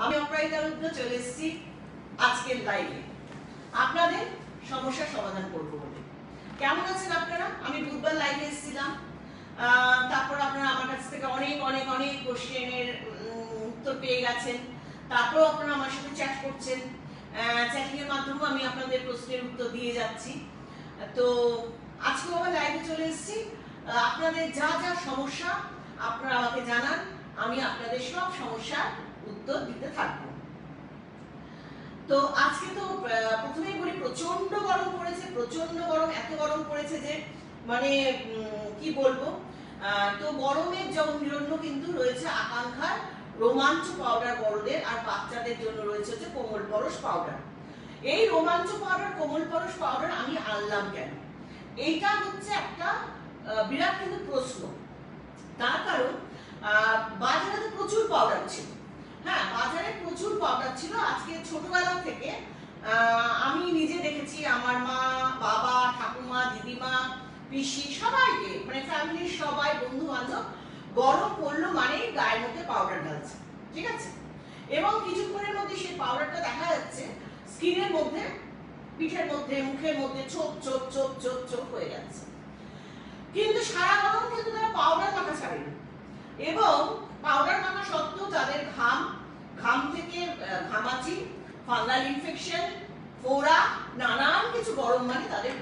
আমি অপরাজিতা রুদ্র চলে এসেছি আজকের লাইভে আপনাদের সমস্যার সমাধান করব বলে। কেমন আছেন আপনারা? আমি বুধবার লাইভে এসেছিলাম, তারপর আপনারা আমার কাছ থেকে অনেক অনেক অনেক কোশ্চেনের উত্তর পেয়ে গেছেন। তারপর আপনারা আমার সাথে চ্যাট করছেন, চ্যাটিং এর মাধ্যমে আমি আপনাদের প্রশ্নের উত্তর দিয়ে যাচ্ছি। তো আজকে আবার লাইভে চলে এসেছি। আপনাদের যা যা সমস্যা আপনারা আমাকে জানান, আমি আপনাদের সব সমস্যার উত্তর দিতে থাকবো। তো আজকে তো প্রথমেই বলি, প্রচন্ড গরম পড়েছে, প্রচন্ড গরম, এত গরম পড়েছে যে মানে কি বলবো। তো গরমের জন্য কিন্তু রয়েছে আকাঙ্ক্ষার রোমাঞ্চ পাউডার বড়দের আর বাচ্চাদের জন্য রয়েছে হচ্ছে কোমল পরশ পাউডার। এই রোমাঞ্চ পাউডার, কোমল পরশ পাউডার আমি আনলাম কেন? এইটা হচ্ছে একটা বিরাট কিন্তু প্রশ্ন। তার কারণ বাজারে তো প্রচুর পাউডার ছিল। হ্যাঁ, বাজারে প্রচুর পাউডার ছিল। আজকে ছোটবেলা থেকে আমি নিজে দেখেছি আমার মা, বাবা, ঠাকুমা, দিদিমা, পিসি সবাইকে, মানে ফ্যামিলির সবাই, বন্ধু বান্ধব গরম পড়লো মানে গায়ের মধ্যে পাউডার ঢালছে, ঠিক আছে? এবং কিছুক্ষণের মধ্যে সেই পাউডারটা দেখা যাচ্ছে স্কিনের মধ্যে, পিঠের মধ্যে, মুখের মধ্যে ছোপ ছোপ ছোপ ছোপ ছোপ হয়ে যাচ্ছে। কিন্তু সারা গরম কিন্তু তারা পাউডার মাখা ছাড়েনি, এবং পাউডার মাখা সত্ত্বেও তাদের ঘাম থেকে ঘামাচি, ফাঙ্গাল ইনফেকশন, ফোড়া, নানান কিছু গরম মানে তাদের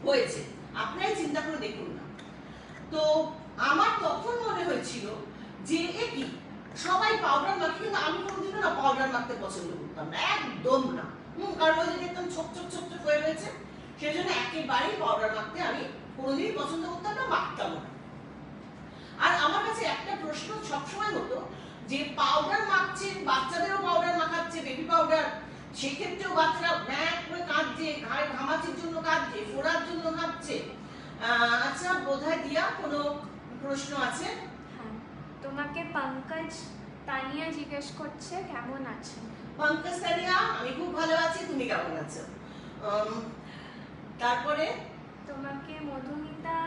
হয়েছে। আপনারাই চিন্তা করে দেখুন না। তো আমার তখন মনে হয়েছিল যে কি সবাই পাউডার মাখে, কিন্তু আমি কোনোদিনও না পাউডার মাখতে পছন্দ করতাম না, একদম না। কারণ ওই যে দেখতাম ছোপ ছোপ ছোপ ছোপ হয়ে রয়েছে, সেই জন্য একেবারেই পাউডার মাখতে আমি কোনোদিনই পছন্দ করতাম না, মাখতাম না। আর আমার কাছে একটা প্রশ্ন সবসময় হতো যে পাউডার মাখছেন, বাচ্চাদেরও পাউডার মাখাচ্ছে, বেবি পাউডার, সেক্ষেত্রেও বাচ্চারা ব্যাগ করে কাঁদছে, ঘাড়ে ঘামাচির জন্য কাঁদছে, ফোড়ার জন্য কাঁদছে। আচ্ছা, বোধহয় দিয়া কোনো প্রশ্ন আছে? হ্যাঁ, তোমাকে পঙ্কজ তানিয়া জিজ্ঞেস করছে কেমন আছো? পঙ্কজ তানিয়া, আমি খুব ভালো আছি, তুমি কেমন আছো? তারপরে তোমাকে মধুমিতা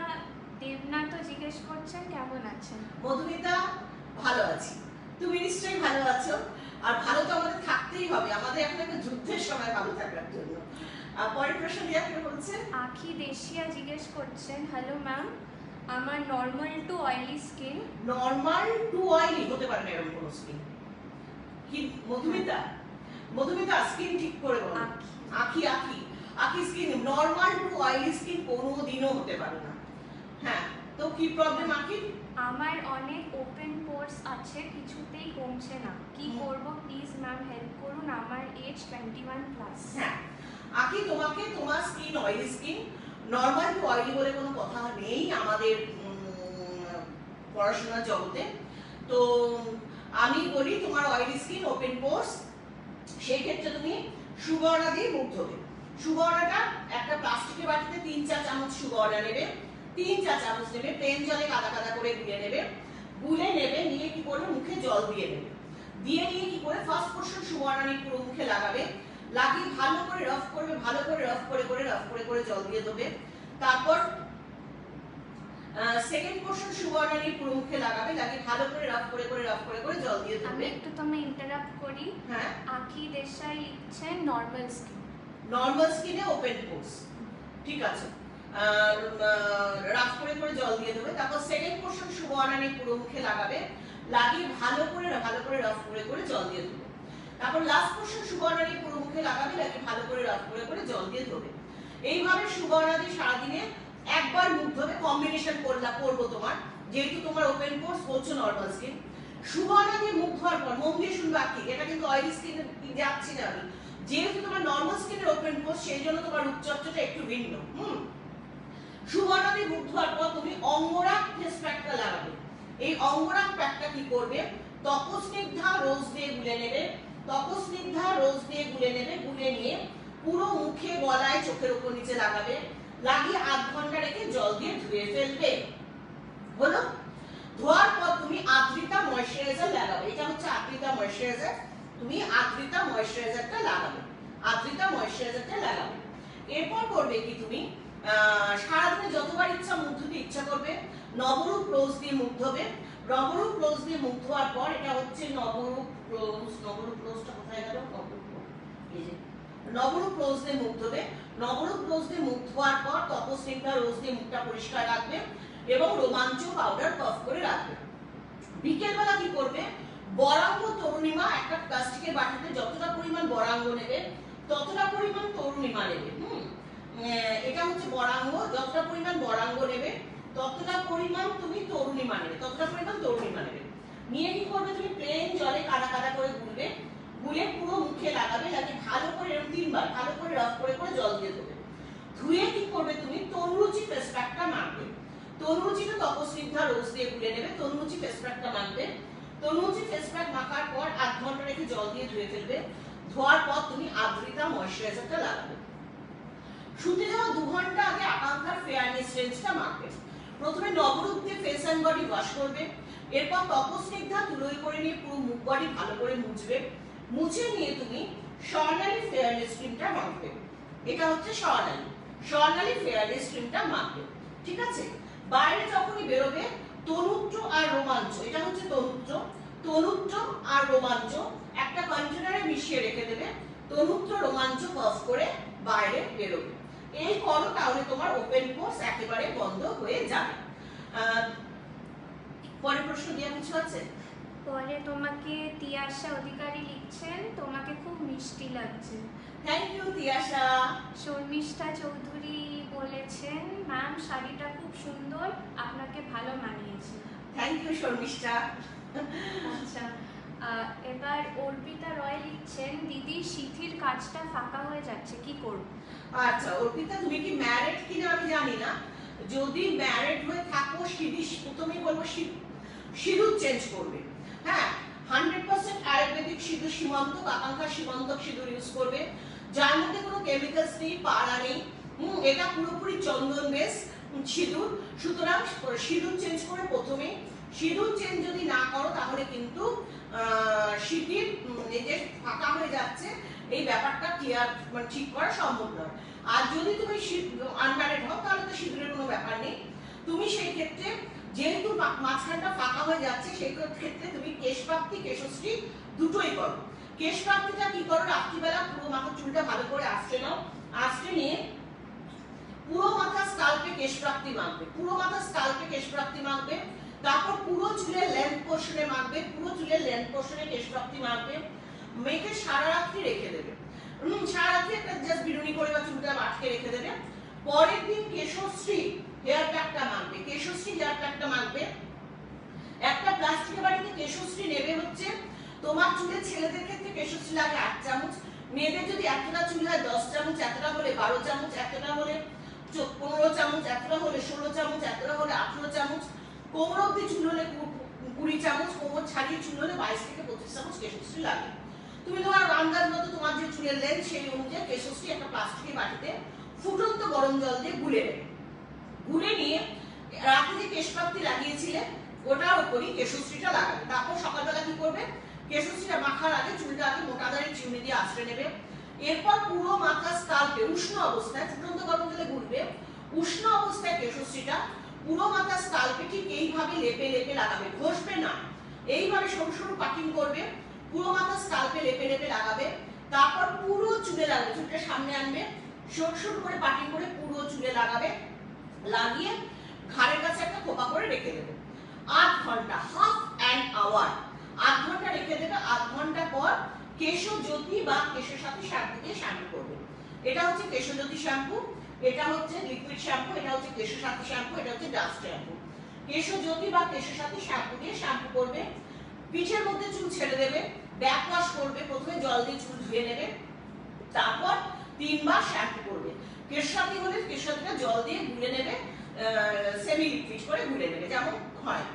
দেবনাথ জিজ্ঞেস করছেন কেমন আছেন? মধুমিতা, ভালো আছি, তুমি নিশ্চয়ই ভালো আছো। আর ভালো তো আমাদের থাকতেই হবে, আমাদের এখন একটা যুদ্ধের সময় ভালো থাকার জন্য। পরের প্রশ্ন দিয়া কে বলছে? আখি দেশিয়া জিজ্ঞেস করছেন, হ্যালো ম্যাম, আমার normal to oily skin. Normal to oily হতে পারে না এরকম কোনো স্কিন। কি মধুমিতা? মধুমিতা স্কিন ঠিক করে বলো। আখি skin normal to oily skin কোনোদিনও হতে পারে না। হ্যাঁ, তো কি প্রবলেম আখি? আমার অনেক ওপেন পোরস আছে, কিছুতেই কমছে না, কি করব প্লিজ ম্যাম হেল্প করুন, আমার এজ 21+। হ্যাঁ আখি, তোমাকে তোমার skin oily skin, normal to oily বলে কোনো কথা নেই আমাদের পড়াশোনার জগতে। তো আমি বলি তোমার অয়েলি স্কিন, ওপেন পোরস, সেই ক্ষেত্রে তুমি সুগন্ধা দিয়ে মুখ ধোবে। সুগন্ধাটা একটা প্লাস্টিকের বাটিতে 3-4 চামচ সুগন্ধা নেবে, 3 চা চামচ নেবে, প্লেন জলে কাদা কাদা করে গুলে নেবে, নিয়ে কি করবে, মুখে জল দিয়ে নেবে, দিয়ে নিয়ে কি করে ফার্স্ট পোরশন সুগন্ধা নিয়ে পুরো মুখে লাগাবে, লাগিয়ে ভালো করে রাফ করবে, ভালো করে রাফ করে জল দিয়ে দেবে। তারপর সেকেন্ড পোরশন সুগন্ধা নিয়ে পুরো মুখে লাগাবে, লাগিয়ে ভালো করে রাফ করে জল দিয়ে দেবে। আমি একটু তোমায় ইন্টারাপ্ট করি। হ্যাঁ, আখি দেশাই লিখছেন নরমাল স্কিন। নরমাল স্কিনে ওপেন পোরস, ঠিক আছে। রাফ করে জল দিয়ে দেবে। তারপর সেকেন্ড পোরশন সুগন্ধা নিয়ে পুরো মুখে লাগাবে, লাগিয়ে ভালো করে রাফ করে জল দিয়ে দেবে। তারপর লাস্ট পোরশন সুগন্ধা নিয়ে পুরো মুখে লাগাবে, লাগিয়ে ভালো করে রাফ করে জল দিয়ে দেবে। এইভাবে সুগন্ধা দিয়ে সারাদিনে একবার মুখ ধোবে। কম্বিনেশন করবো তোমার, যেহেতু তোমার ওপেন পোরস, বলছো নরমাল স্কিন। সুগন্ধা দিয়ে মুখ ধোয়ার পর মন দিয়ে শুনবা কি, এটা কিন্তু অয়েলি স্কিনে যাচ্ছি না আমি, যেহেতু তোমার নরমাল স্কিনের ওপেন পোরস, সেই জন্য তোমার রূপচর্চাটা একটু ভিন্ন। সুগন্ধা দিয়ে মুখ ধোয়ার পর তুমি অঙ্গরাগ ফেস প্যাকটা লাগাবে। এই অঙ্গরাগ প্যাকটা কি করবে, তপস্নিগ্ধা রোজ দিয়ে গুলে নেবে, গুলে নিয়ে পুরো মুখে, গলায়, চোখের উপর নিচে লাগাবে, লাগিয়ে আধ ঘন্টা রেখে জল দিয়ে ধুয়ে ফেলবে। হলো? ধোয়ার পর তুমি আদ্রিতা ময়শ্চারাইজার লাগাবে। এটা হচ্ছে আদ্রিতা ময়শ্চারাইজার, তুমি আদ্রিতা ময়শ্চারাইজারটা লাগাবে। এরপর করবে কি, তুমি সারাদিনে যতবার ইচ্ছা মুখ ধুতে ইচ্ছা করবে, নবরূপ রোজ দিয়ে মুখ ধোবে, নবরূপ ক্লোজ দিয়ে মুখ ধোয়ার পর, এটা হচ্ছে নবরূপ ক্লোজ। নবরূপ ক্লোজটা কোথায় গেল? এই যে নবরূপ ক্লোজ দিয়ে মুখ ধোবে। নবরূপ ক্লোজ দিয়ে মুখ ধোয়ার পর তপস্নিগ্ধা রোজ দিয়ে মুখটা পরিষ্কার রাখবে এবং রোমাঞ্চ পাউডার পাফ করে রাখবে। বিকেলবেলা কি করবে? বরাঙ্গ তরুণিমা একটা প্লাস্টিকের বাটিতে যতটা পরিমাণ বরাঙ্গ নেবে ততটা পরিমাণ তরুণিমা নেবে। এটা হচ্ছে বরাঙ্গ, যতটা পরিমাণ বরাঙ্গ নেবে ততটা পরিমাণ তুমি তরুণিমা নেবে, ততটা পরিমাণ তরুণিমা নেবে। নিয়ে কি করবে? তুমি প্লেন জলে কাদা কাদা করে গুলবে, গুলে পুরো মুখে লাগাবে, লাগিয়ে ভালো করে এরকম 3 বার ভালো করে রাফ করে করে জল দিয়ে দেবে। ধুয়ে কি করবে? তুমি তরুচি ফেস প্যাকটা মাখবে। তরুচিটা তপস্নিগ্ধা রোজ দিয়ে গুলে নেবে, তরুচি ফেস প্যাকটা মাখবে। তরুচি ফেস প্যাক মাখার পর 8 ঘন্টা রেখে জল দিয়ে ধুয়ে ফেলবে। ধোয়ার পর তুমি আদ্রিতা ময়শ্চারাইজারটা লাগাবে। শুতে যাওয়ার 2 ঘন্টা আগে আকাঙ্ক্ষার ফেয়ারনেস রেঞ্জটা মাখবে। প্রথমে নবরূপ দিয়ে ফেস এন্ড বডি ওয়াশ করবে, এরপর তপস্নিগ্ধা তুলোই করে নিয়ে পুরো মুখ বডি ভালো করে মুছবে। মুছে নিয়ে তুমি স্বর্ণালী ফেয়ারনেস ক্রিমটা মাখবে। এটা হচ্ছে স্বর্ণালী ফেয়ারনেস ক্রিমটা মাখবে। ঠিক আছে? বাইরে যখনই বেরোবে তনুত্র আর রোমাঞ্চ, এটা হচ্ছে তনুত্র আর রোমাঞ্চ একটা কন্টেনারে মিশিয়ে রেখে দেবে। তনুত্র রোমাঞ্চ পাফ করে বাইরে বেরোবে। এই করো, তাহলে তোমার ওপেন পোর্স একেবারে বন্ধ হয়ে যাবে। পরের প্রশ্ন দিয়ে কিছু আছে? পরে তোমাকে তিয়াশা অধিকারী লিখছেন, তোমাকে খুব মিষ্টি লাগছে। Thank you Tiyasha. শর্মিষ্ঠা চৌধুরী বলেছেন, ম্যাম শাড়িটা খুব সুন্দর, আপনাকে ভালো মানিয়েছে। Thank you Sharmishtha. আচ্ছা, এবার অর্পিতা রয় লিখছেন, দিদি সিথির কাজটা ফাঁকা হয়ে যাচ্ছে, কি করব? আচ্ছা অর্পিতা, তুমি কি ম্যারিড কিনা আমি জানি না। যদি ম্যারিড হয়ে থাকো প্রথমেই বলবো সিঁদুর চেঞ্জ করবে। হ্যাঁ, 100% আয়ুর্বেদিক সিঁদুর, সীমান্ত আকাঙ্ক্ষা সীমান্তক সিঁদুর ইউজ করবে, যার মধ্যে কোনো কেমিক্যালস নেই, পাড়া নেই। এটা পুরোপুরি চন্দন বেস সিঁদুর। সুতরাং সিঁদুর চেঞ্জ করে প্রথমে, সিঁদুর চেঞ্জ যদি না করো তাহলে কিন্তু সিঁথির এই যে ফাঁকা হয়ে যাচ্ছে এই ব্যাপারটা ক্লিয়ার মানে ঠিক করা সম্ভব নয়। আর যদি তুমি আনম্যারিড হও তাহলে তো সিঁদুরের কোনো ব্যাপার নেই। তুমি সেই ক্ষেত্রে যেহেতু মাঝখানটা ফাঁকা হয়ে যাচ্ছে সেই ক্ষেত্রে তুমি কেশপ্রাপ্তি কেশশ্রী দুটোই করো। কেশপ্রাপ্তিটা কি করো? রাত্রিবেলা পুরো মাথার চুলটা ভালো করে আঁচড়ে নাও, আঁচড়ে নিয়ে পুরো মাথা স্কাল্পে কেশপ্রাপ্তি মাখবে, পুরো মাথা স্কাল্পে কেশপ্রাপ্তি মাখবে। তারপর পুরো চুলের লেন্থ পোর্শনে মাখবে, পুরো চুলের লেন্থ পোর্শনে কেশপ্রাপ্তি মাখবে। মেখে সারা রাত্রি রেখে দেবে। সারা রাত্রি একটা জাস্ট বিনুনি করে বা চুলটা আটকে রেখে দেবে। পরের দিন কেশশ্রী হেয়ার প্যাকটা মাখবে, কেশশ্রী হেয়ার প্যাকটা মাখবে। একটা প্লাস্টিকের বাটিতে কেশশ্রী নেবে হচ্ছে তোমার চুলে, ছেলেদের ক্ষেত্রে কেশশ্রী লাগে 8 চামচ, মেয়েদের যদি এতটা চুল হয় 10 চামচ, এতটা হলে 12 চামচ, এতটা হলে 15 চামচ, এতটা হলে 16 চামচ, এতটা হলে 18 চামচ, কোমর অব্দি চুল হলে 20 চামচ, কোমর ছাড়িয়ে চুল হলে 22 থেকে 25 চামচ কেশশ্রী লাগে। তুমি তোমার আন্দাজ মতো তোমার যে চুলের লেন্থ সেই অনুযায়ী কেশশ্রী একটা প্লাস্টিকের বাটিতে ফুটন্ত গরম জল দিয়ে গুলে নেবে। গুলে নিয়ে রাতে যে কেশপ্রাপ্তি লাগিয়েছিলে ওটার উপরই কেশশ্রীটা লাগাবে। তারপর সকালবেলা কি করবে? কেশশ্রীটা মাখার আগে চুলটা আগে মোটা দাঁড়িয়ে চিউনি দিয়ে আঁচড়ে নেবে। এরপর পুরো মাথা স্কাল্পে উষ্ণ অবস্থায় ফুটন্ত গরম জলে গুলবে। উষ্ণ অবস্থায় কেশশ্রীটা পুরো মাথা স্কাল্পে ঠিক এইভাবে লেপে লেপে লাগাবে, ঘষবে না। এইভাবে সরু সরু কাটিং করবে, পুরো মাথা স্কাল্পে লেপে লেপে লাগাবে। তারপর পুরো চুলে লাগাবে, চুলটা সামনে আনবে, সরু সরু করে কাটিং করে পুরো চুলে লাগাবে। লাগিয়ে ঘাড়ের কাছে একটা খোপা করে রেখে দেবে। 8 ঘন্টা, হাফ অ্যান আওয়ার 8 ঘন্টা রেখে দেবে। 8 ঘন্টা পর কেশজ্যোতি বা কেশসাথী শ্যাম্পু দিয়ে শ্যাম্পু করবে। এটা হচ্ছে কেশজ্যোতি শ্যাম্পু, এটা হচ্ছে লিকুইড শ্যাম্পু, এটা হচ্ছে কেশসাথী শ্যাম্পু, এটা হচ্ছে ডাস্ট শ্যাম্পু। কেশজ্যোতি বা কেশসাথী শ্যাম্পু দিয়ে শ্যাম্পু করবে। পিঠের মধ্যে চুল ছেড়ে দেবে, ব্যাক ওয়াশ করবে। প্রথমে জল দিয়ে চুল ধুয়ে নেবে, তারপর 3 বার শ্যাম্পু করবে। কেশসাথী হলে কেশসাথীটা জল দিয়ে গুলে নেবে, সেমি লিকুইড করে গুলে নেবে যেমন হয়।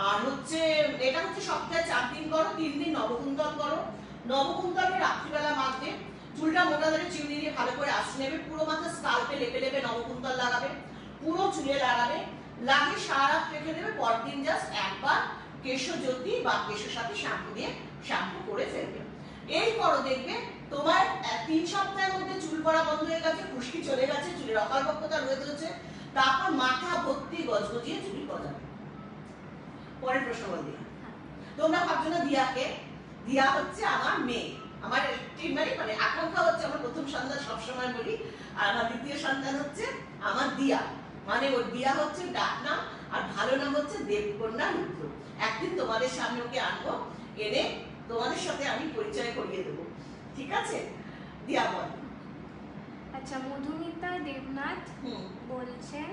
আর হচ্ছে এটা হচ্ছে সপ্তাহে 4 দিন করো, 3 দিন নবকুন্তল করো। নবকুন্তলকে রাত্রিবেলা মাখবে, চুলটা মোটা ধরে চিউনি দিয়ে ভালো করে আঁচড়ে নেবে। পুরো মাথা স্কাল্পে লেপে লেপে নবকুন্তল লাগাবে, পুরো চুলে লাগাবে। লাগিয়ে সারা রাত রেখে দেবে। পরদিন জাস্ট একবার কেশজ্যোতি বা কেশসাথী শ্যাম্পু দিয়ে শ্যাম্পু করে ফেলবে। এই করো, দেখবে তোমার 3 সপ্তাহের মধ্যে চুল পড়া বন্ধ হয়ে গেছে, খুশকি চলে গেছে, চুলের অকালপক্কতা রয়ে গেছে। তারপর মাথা ভর্তি গজগজিয়ে চুল গজাবে। পরের প্রশ্ন বল দিয়া। তোমরা ভাবছো না দিয়াকে? দিয়া হচ্ছে আমার মেয়ে, আমার মানে আকাঙ্ক্ষা হচ্ছে আমার প্রথম সন্তান, সবসময় বলি, আর আমার দ্বিতীয় সন্তান হচ্ছে আমার দিয়া, মানে ওর দিয়া হচ্ছে ডাক নাম, আর ভালো নাম হচ্ছে দেবকন্যা রুদ্র। একদিন তোমাদের সামনে ওকে আনবো, এনে তোমাদের সাথে আমি পরিচয় করিয়ে দেবো, ঠিক আছে? দিয়া বল। আচ্ছা, মধুমিতা দেবনাথ বলছেন,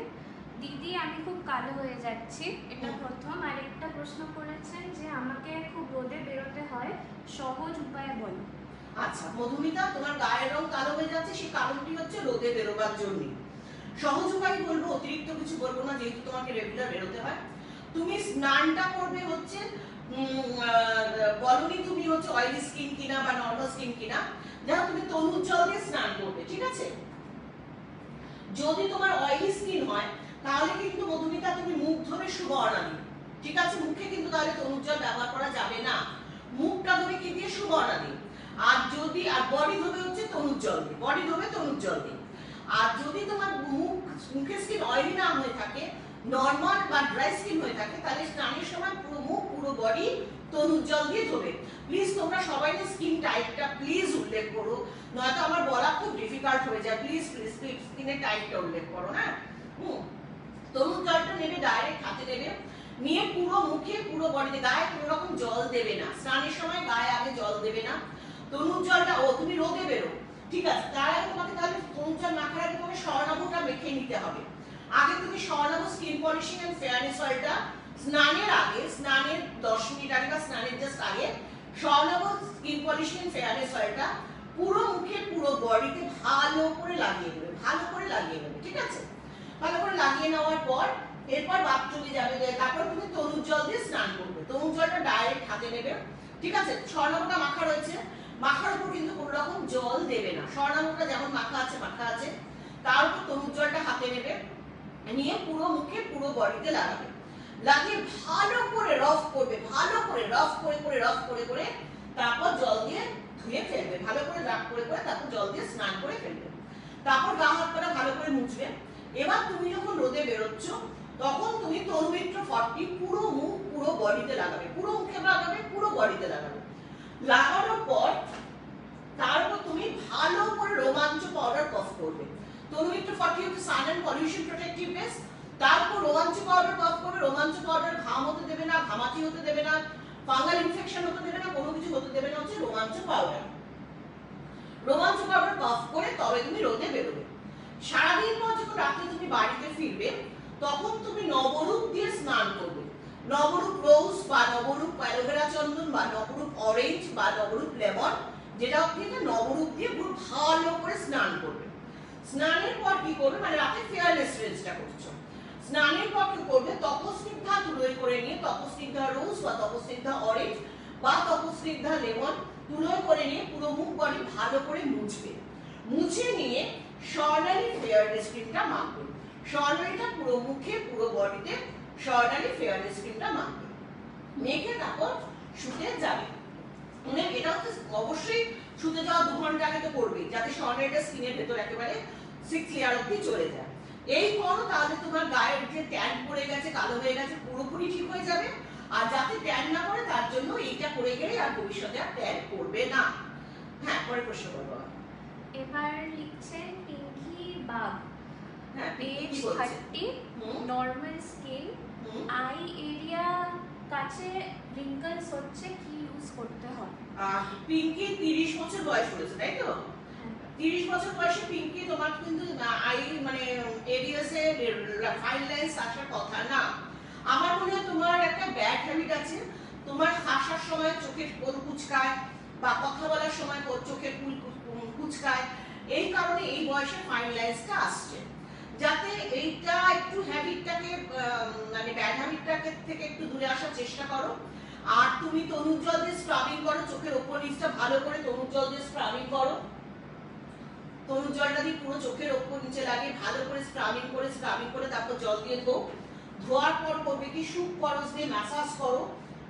দিদি আমি খুব কালো হয়ে যাচ্ছি, এটা প্রথম। আরেকটা প্রশ্ন করেছেন যে আমাকে খুব রোদে বেরোতে হয়, সহজ উপায় বলো। আচ্ছা মধুমিতা, তোমার গায়ের রং কালো হয়ে যাচ্ছে, সেই কারণটি হচ্ছে রোদে বেরোবার জন্য। সহজ উপায় বলবো, অতিরিক্ত কিছু বলবো না, যেহেতু তোমাকে রেগুলার বেরোতে হয়। তুমি স্নানটা করবে হচ্ছে, বলনি তুমি হচ্ছে অয়েলি স্কিন কিনা বা নর্মাল স্কিন কিনা, দেখো তুমি তরুণ জল দিয়ে স্নান করবে, ঠিক আছে? যদি তোমার অয়েলি স্কিন হয় তাহলে কিন্তু মধুমিতা তুমি মুখ ধরে শুভ অর্ণা দিবে, ঠিক আছে? মুখে কিন্তু তাহলে তরুণ জল ব্যবহার করা যাবে না, মুখটা ধরে কি দিয়ে? শুভ অর্ণা দিবে। আর যদি বডি ধোবে হচ্ছে তরুণ জল দিয়ে, বডি ধোবে তরুণ জল দিয়ে। আর যদি তোমার মুখের স্কিন অয়েলি না হয়ে থাকে, নরমাল বা ড্রাই স্কিন হয়ে থাকে, তাহলে স্নানের সময় পুরো মুখ পুরো বডি তরুণ জল দিয়ে ধোবে। প্লিজ তোমরা সবাই স্কিন টাইপটা প্লিজ উল্লেখ করো, নয়তো আমার বলা খুব ডিফিকাল্ট হয়ে যায়। প্লিজ প্লিজ প্লিজ স্কিনের টাইপটা উল্লেখ করো, হ্যাঁ? তরুণ জলটা নেবে, ডাইরেক্ট হাতে নেবে, নিয়ে পুরো মুখে পুরো বডিতে, গায়ে কোনো রকম জল দেবে না, স্নানের সময় গায়ে আগে জল দেবে না। তরুণ জলটা তুমি রোদে বেরো, ঠিক আছে? তার আগে তোমাকে তাহলে তরুণ জল মাখার আগে তোমাকে স্বর্ণাভটা মেখে নিতে হবে। আগে তুমি Swarnabh skin polishing and fairness অয়েলটা স্নানের আগে, স্নানের 10 মিনিট আগে বা স্নানের জাস্ট আগে Swarnabh skin polishing and fairness অয়েলটা পুরো মুখে পুরো বডিতে ভালো করে লাগিয়ে দেবে, ভালো করে লাগিয়ে নেবে, ঠিক আছে? ভালো করে লাগিয়ে নেওয়ার পর এরপর বাথরুমে যাবে, তারপর তুমি তরুণ জল দিয়ে স্নান করবে। তরুণ জলটা ডাইরেক্ট হাতে নেবে, ঠিক আছে? স্বর্ণাভটা মাখা রয়েছে, মাখার উপর কিন্তু কোনো রকম জল দেবে না, স্বর্ণাভটা যেমন মাখা আছে মাখা আছে, তার উপর তরুণ জলটা হাতে নেবে, নিয়ে পুরো মুখে পুরো বডিতে লাগাবে, লাগিয়ে ভালো করে রফ করবে, ভালো করে রফ করে করে তারপর জল দিয়ে ধুয়ে ফেলবে, ভালো করে রাফ করে তারপর জল দিয়ে স্নান করে ফেলবে। তারপর গা হাত পা ভালো করে মুছবে। এবার তুমি যখন রোদে বেরোচ্ছ তখন তুমি তরুমিত্র 40 পুরো মুখ পুরো বডিতে লাগাবে, পুরো মুখে লাগাবে, পুরো বডিতে লাগাবে। লাগানোর পর তারপর তুমি ভালো করে রোমাঞ্চ পাউডার কফ করবে। তরুমিত্র 40 হচ্ছে সান এন্ড পলিউশন প্রোটেক্টিভ বেস। তারপর রোমাঞ্চ পাউডার কফ করবে। রোমাঞ্চ পাউডার ঘাম হতে দেবে না, ঘামাচি হতে দেবে না, ফাঙ্গাল ইনফেকশন হতে দেবে না, কোনো কিছু হতে দেবে না, হচ্ছে রোমাঞ্চ পাউডার। রোমাঞ্চ পাউডার কফ করে তবে তুমি রোদে বেরোবে। সারাদিন পর যখন রাতে তুমি বাড়িতে ফিরবে তখন তুমি নবরূপ দিয়ে স্নান করবে। নবরূপ রোজ বা নবরূপ অ্যালোভেরা চন্দন বা নবরূপ অরেঞ্জ বা নবরূপ লেমন, যেটা দিয়ে নবরূপ দিয়ে পুরো ভালো করে স্নান করবে। স্নানের পর কি করবে, মানে রাতে ফেয়ারনেস রেঞ্জটা করছো, স্নানের পর কি করবে, তপস্নিগ্ধা তুলোয় করে নিয়ে, তপস্নিগ্ধা রোজ বা তপস্নিগ্ধা অরেঞ্জ বা তপস্নিগ্ধা লেমন তুলোয় করে নিয়ে পুরো মুখ বডি ভালো করে মুছবে। মুছে নিয়ে স্বর্ণালী ফেয়ারনেস ক্রিমটা মাখবে। স্বর্ণালীটা পুরো মুখে পুরো বডিতে স্বর্ণালী ফেয়ারনেস ক্রিমটা মাখবে, মেখে তারপর শুতে যাবে। মানে এটা হচ্ছে অবশ্যই শুতে যাওয়া 2 ঘন্টা আগে তো করবেই, যাতে স্বর্ণালীটা স্কিনের ভেতর একেবারে 6 লেয়ার অবধি চলে যায়। এই করো, তাহলে তোমার গায়ের যে ট্যান পড়ে গেছে, কালো হয়ে গেছে, পুরোপুরি ঠিক হয়ে যাবে। আর যাতে ট্যান না পড়ে তার জন্য এইটা করে গেলে আর ভবিষ্যতে আর ট্যান পড়বে না। হ্যাঁ, পরে প্রশ্ন করবো। এবার লিখছেন পিঙ্কি বাগ, হ্যাঁ, age 30, normal skin, eye area কাছে রিঙ্কলস হচ্ছে, কি ইউজ করতে হবে? পিঙ্কি 30 বছর বয়স হয়েছে, তাই তো? 30 বছর বয়সে পিঙ্কি তোমার কিন্তু আই মানে এরিয়াসে ফাইন লাইন্স আসার কথা না। আমার মনে হয় তোমার একটা ব্যাড হ্যাবিট আছে, তোমার হাসার সময় চোখের কোল কুচকায় বা কথা বলার সময় চোখের কোল কুচকায়, এই কারণে এই বয়সে ফাইন লাইন্সটা আসছে। যাতে এইটা একটু হ্যাবিটটাকে মানে ব্যাড হ্যাবিটটাকে থেকে একটু দূরে আসার চেষ্টা করো। আর তুমি তরুণ জল দিয়ে স্ক্রাবিং করো, চোখের ওপর নিচটা ভালো করে তরুণ জল দিয়ে স্ক্রাবিং করো। তরুণ জলটা দিয়ে পুরো চোখের ওপর নিচে লাগিয়ে ভালো করে স্ক্রাবিং করে তারপর জল দিয়ে ধো। ধোয়ার পর করবে কি, সুপ পরশ দিয়ে ম্যাসাজ করো।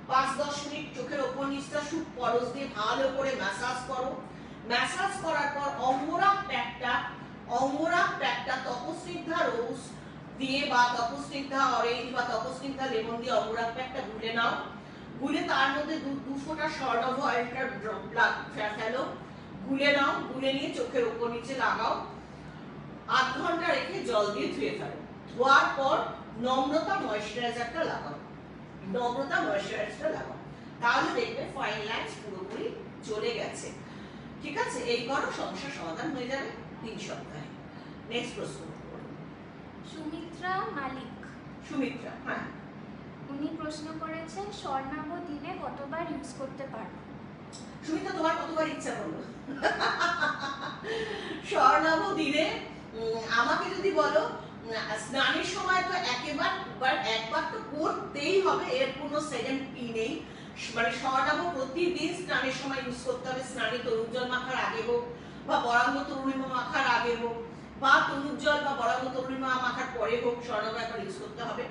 5-10 মিনিট চোখের ওপর নিচটা সুপ পরশ দিয়ে ভালো করে ম্যাসাজ করো। ম্যাসাজ করার পর অঙ্গরাগ প্যাকটা তপস্নিগ্ধা রোজ দিয়ে বা তপস্নিগ্ধা অরেঞ্জ বা তপস্নিগ্ধা লেমন দিয়ে অপরাগ প্যাকটা গুলে নাও। গুলে তার মধ্যে দু ফোঁটা স্বর্ণভ অয়েলটা ফেলো, গুলে নাও। গুলে নিয়ে চোখের উপর নিচে লাগাও, 8 ঘন্টা রেখে জল দিয়ে ধুয়ে ফেলো। ধোয়ার পর নম্রতা ময়েশ্চারাইজারটা লাগাও, নম্রতা ময়েশ্চারাইজারটা লাগাও, তাহলে দেখবে ফাইন লাইনস পুরোপুরি চলে গেছে। ঠিক আছে, এই করো, সমস্যার সমাধান হয়ে যাবে 3 সপ্তাহে। নেক্সট প্রশ্ন। সুমিত্রা মালিক, সুমিত্রা, হ্যাঁ, উনি প্রশ্ন করেছেন স্বর্ণাভ দিনে কতবার ইউজ করতে পারবো? সুমিত্রা তোমার কতবার ইচ্ছা করলো? স্বর্ণাভ দিনে আমাকে যদি বলো স্নানের সময় তো একবার তো করতেই হবে, এর কোনো সেকেন্ড কি নেই। মানে স্বর্ণাভ প্রতিদিন স্নানের সময় ইউজ করতে হবে। স্নানে তরুণ জল মাখার আগে হোক বা বরাঙ্গ তরুণিমা মাখার আগে হোক বা তরুণ জল বা বরাঙ্গ তরুণিমা মাখার পরে হোক, স্বর্ণাভ একবার ইউজ করতে হবে।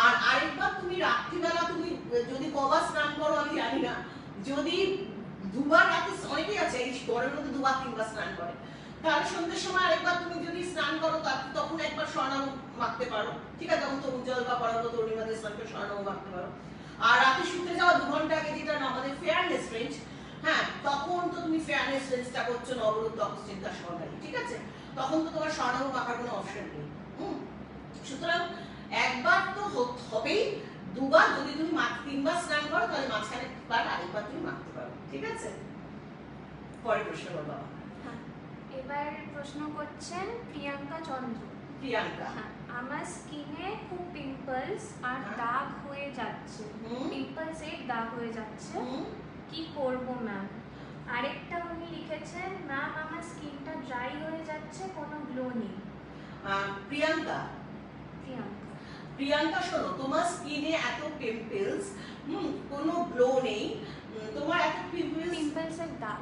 আর আরেকবার তুমি রাত্রিবেলা তুমি যদি কবার স্নান করো আমি জানি না, যদি দুবার রাতে, অনেকেই আছে এই গরমের মধ্যে 2-3বার স্নান করে, তাহলে সন্ধ্যের সময় আরেকবার তুমি যদি স্নান করো তখন একবার স্বর্ণাভ মাখতে পারো। ঠিক আছে, তখন তরুণ জল বা বরাঙ্গ তরুণিমা দিয়ে স্নান করে স্বর্ণাভ মাখতে পারো। আর রাতে শুতে যাওয়া 2 ঘন্টা আগে, যেটা আমাদের ফেয়ারনেস রেঞ্জ, হ্যাঁ, তখন তো তুমি ফেয়ারনেস রেঞ্জটা করছো নবরূপ তপস্নিগ্ধা স্বর্ণালী। ঠিক আছে, তখন তো তোমার স্বর্ণাভ মাখার কোনো অপশন নেই। সুতরাং একবার তো হবেই, দুবার যদি তুমি 3বার স্নান করো তাহলে মাঝখানে আরেকবার তুমি মাখতে পারো। ঠিক আছে, পরের প্রশ্ন বলো। এবার প্রশ্ন করছেন প্রিয়াঙ্কা চন্দ্র। প্রিয়াঙ্কা, হ্যাঁ, আমার স্কিনে খুব পিম্পলস আর দাগ হয়ে যাচ্ছে, পিম্পলস এর দাগ হয়ে যাচ্ছে, কি করব ম্যাম? আরেকটা উনি লিখেছেন ম্যাম আমার স্কিনটা ড্রাই হয়ে যাচ্ছে, কোনো গ্লো নেই। প্রিয়াঙ্কা, প্রিয়াঙ্কা শোনো, তোমার স্কিনে এত পিম্পলস, কোনো গ্লো নেই, তোমার এত পিম্পলস এর দাগ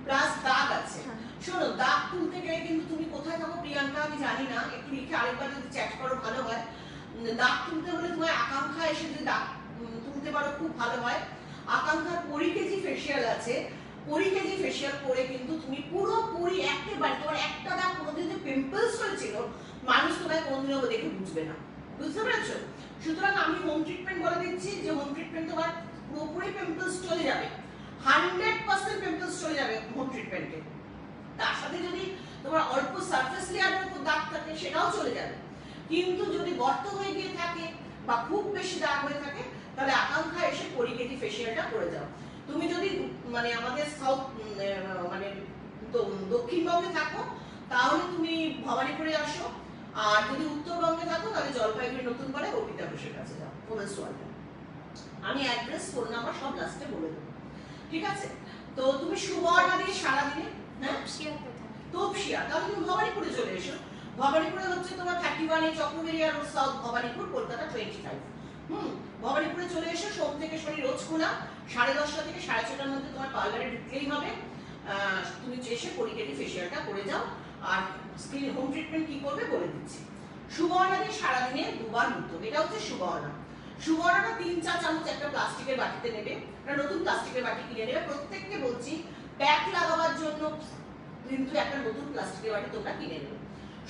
প্লাস দাগ আছে। শোনো, দাগ তুলতে গেলে কিন্তু তুমি কোথায় থাকো প্রিয়াঙ্কা আমি জানি না, একটু লিখে আরেকবার যদি চ্যাট করো ভালো হয়। দাগ তুলতে হলে তোমার আকাঙ্ক্ষা এসে যদি দাগ তুলতে পারো খুব ভালো হয়। আকাঙ্ক্ষার 20 কেজি ফেসিয়াল আছে, 20 কেজি ফেসিয়াল করে কিন্তু তুমি পুরোপুরি একেবারে তোমার একটা দাগ কোনোদিন যে পিম্পলস হয়েছিল মানুষ তোমায় কোনোদিনও দেখে বুঝবে না, বুঝতে পেরেছো? সুতরাং আমি হোম ট্রিটমেন্ট বলে দিচ্ছি যে হোম ট্রিটমেন্ট তোমার পুরোপুরি পিম্পলস চলে যাবে, 100% পিম্পলস চলে যাবে হোম ট্রিটমেন্টে। তার সাথে যদি তোমার অল্প সারফেস লেয়ারের উপর দাগ থাকে সেটাও চলে যাবে। কিন্তু যদি গর্ত হয়ে গিয়ে থাকে বা খুব বেশি দাগ হয়ে থাকে তাহলে আকাঙ্ক্ষা এসে 20 কেজি ফেসিয়ালটা করে যাও। তুমি যদি মানে আমাদের সাউথ মানে দক্ষিণবঙ্গে থাকো তাহলে তুমি ভবানীপুরে আসো, আর যদি উত্তরবঙ্গে থাকো তাহলে জলপাইগুড়ি নতুন পাড়ে অর্পিতা ঘোষের কাছে যাও, ওমেন্স ওয়ার্ল্ডে। আমি অ্যাড্রেস, ফোন নাম্বার সব লাস্টে বলে দেবো। ঠিক আছে, তো তুমি সুবর্ণা দিয়ে সারাদিনে, হ্যাঁ, তপসিয়া, তাহলে তুমি ভবানীপুরে চলে এসো। ভবানীপুরে হচ্ছে তোমার 31 চক্রবেরিয়া রোড, সাউথ ভবানীপুর, কলকাতা 25। ভবানীপুরে চলে এসো। সোম থেকে শনি রোজ খোলা, 10:30 থেকে 6:30টার মধ্যে তোমার পার্লারে ঢুকলেই হবে। তুমি এসে 20 কেজি ফেসিয়ালটা করে যাও। আর স্কিন হোম ট্রিটমেন্ট কি করবে বলে দিচ্ছি। সুবর্ণা দিয়ে সারাদিনে 2বার মুক্ত, এটা হচ্ছে সুবর্ণা। সুবর্ণাটা 3-4 চামচ একটা প্লাস্টিকের বাটিতে নেবে, একটা নতুন প্লাস্টিকের বাটি কিনে নেবে। প্রত্যেককে বলছি প্যাক লাগাবার জন্য কিন্তু একটা নতুন প্লাস্টিকের বাটি তোমরা কিনে নেবে।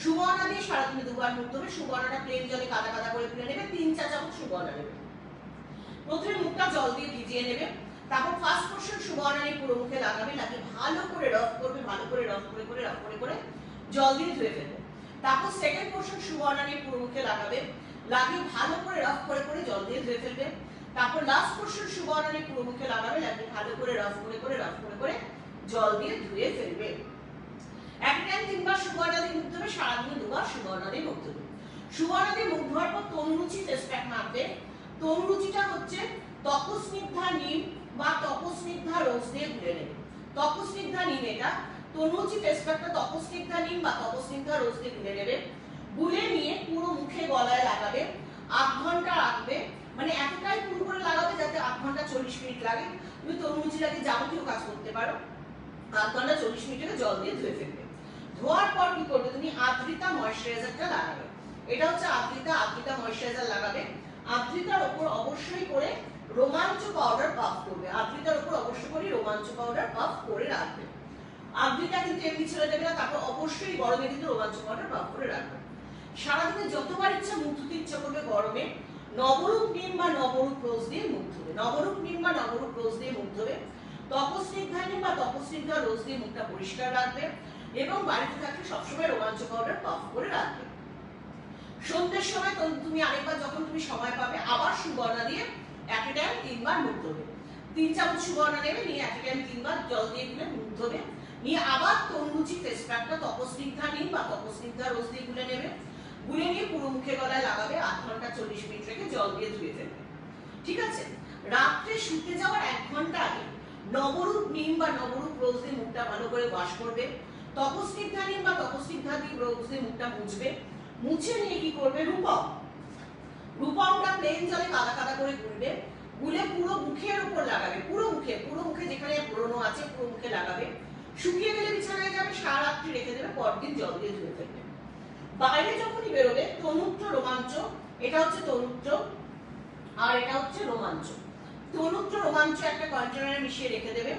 সুবর্ণা দিয়ে সারাদিনে 2বার মুক্ত হবে। সুবর্ণাটা প্লেন জলে কাদা কাদা করে তুলে নেবে, 3-4 চামচ সুবর্ণা নেবে। প্রথমে মুখটা জল দিয়ে ভিজিয়ে নেবে, তারপর ফার্স্ট পোরশন সুবর্ণা নিয়ে পুরো মুখে লাগাবে, লাগিয়ে ভালো করে রাফ করবে, ভালো করে রাফ করে রাফ করে জল দিয়ে ধুয়ে ফেলবে। তারপর সেকেন্ড পোরশন সুবর্ণা নিয়ে পুরো মুখে লাগাবে, লাগিয়ে ভালো করে রাফ করে জল দিয়ে ধুয়ে ফেলবে। তারপর লাস্ট পোরশন সুবর্ণা নিয়ে পুরো মুখে লাগাবে, লাগিয়ে ভালো করে রাফ করে জল দিয়ে ধুয়ে ফেলবে। এক টাইম 3বার সুবর্ণা দিয়ে মুখ ধোবে, সারাদিনে 2বার সুবর্ণা দিয়ে মুখ ধোবে। সুবর্ণা দিয়ে মুখ ধোয়ার পর তনুরুচি ফেস প্যাক মাখবে। তনুরুচিটা হচ্ছে তপস্নিগ্ধা নিম বা তপস্নিগ্ধা রোজ দিয়ে গুলে নেবে। তপস্নিগ্ধা নিম এটা, তনুরুচি ফেস প্যাকটা তপস্নিগ্ধা নিম বা তপস্নিগ্ধা রোজ দিয়ে গুলে নেবে। গুলে নিয়ে পুরো মুখে গলায় লাগাবে, 8 ঘন্টা রাখবে। মানে এতটাই পুরো করে লাগাবে যাতে 8 ঘন্টা 40 মিনিট লাগে। তুমি তরমুজি লাগিয়ে যাবতীয় কাজ করতে পারো। 8 ঘন্টা 40 মিনিটে জল দিয়ে ধুয়ে ফেলবে। ধোয়ার পর কি করবে, তুমি আদ্রিতা ময়েশ্চারাইজারটা লাগাবে। এটা হচ্ছে আদ্রিতা ময়েশ্চারাইজার লাগাবে। আদ্রিতার উপর অবশ্যই করে রোমাঞ্চ পাউডার পাফ করবে। আদ্রিতার উপর অবশ্যই করে রোমাঞ্চ পাউডার পাফ করে রাখবে। আদ্রিতা কিন্তু এমনি ছেড়ে দেবে না, তারপর অবশ্যই গরমে কিন্তু রোমাঞ্চ পাউডার পাফ করে রাখবে। সারাদিনে যতবার ইচ্ছা মুখ ধুতে ইচ্ছা করবে গরমে নবরূপ নিম বা নবরূপ রোজ দিয়ে মুখ ধোবে, নবরূপ নিম বা নবরূপ রোজ দিয়ে মুখ ধোবে, তপস্নিগ্ধা নিম বা তপস্নিগ্ধা রোজ দিয়ে মুখটা পরিষ্কার রাখবে এবং বাড়িতে থাকলে সবসময় রোমাঞ্চ পাউডার পাফ করে রাখবে। সন্ধ্যের সময় তুমি আরেকবার যখন তুমি সময় পাবে আবার সুবর্ণা দিয়ে এক টাইম 3 বার মুখ ধোবে। 3 চামচ সুবর্ণা নেবে, নিয়ে এক টাইম 3 বার জল দিয়ে গুলে মুখ ধোবে, নিয়ে আবার তরমুচি ফেস প্যাকটা তপস্নিগ্ধা নিম বা তপস্নিগ্ধা রোজ দিয়ে গুলে নেবে, গুলে নিয়ে পুরো মুখে গলায় লাগাবে, আধ ঘন্টা 40 মিনিট রেখে জল দিয়ে ধুয়ে ফেলবে। ঠিক আছে? রাত্রে শুতে যাওয়ার 1 ঘন্টা আগে নবরূপ নিম বা নবরূপ রোজ দিয়ে মুখটা ভালো করে ওয়াশ করবে, তপস্নিগ্ধা নিম বা তপস্নিগ্ধা রোজ দিয়ে মুখটা মুছবে, মুছে নিয়ে কি করবে রূপমটা প্লেন জলে কাদা কাদা করে গুলবে, গুলে পুরো মুখের উপর লাগাবে, পুরো মুখে যেখানে ব্রণ আছে পুরো মুখে লাগাবে, শুকিয়ে গেলে বিছানায় যাবে, সারা রাত্রি রেখে দেবে, পরদিন জল দিয়ে ধুয়ে ফেলবে। বাইরে যখনই বেরোবে তনুত্র রোমাঞ্চ, এটা হচ্ছে তনুত্র আর এটা হচ্ছে রোমাঞ্চ, তনুত্র রোমাঞ্চ একটা কন্টেনারে মিশিয়ে রেখে দেবে,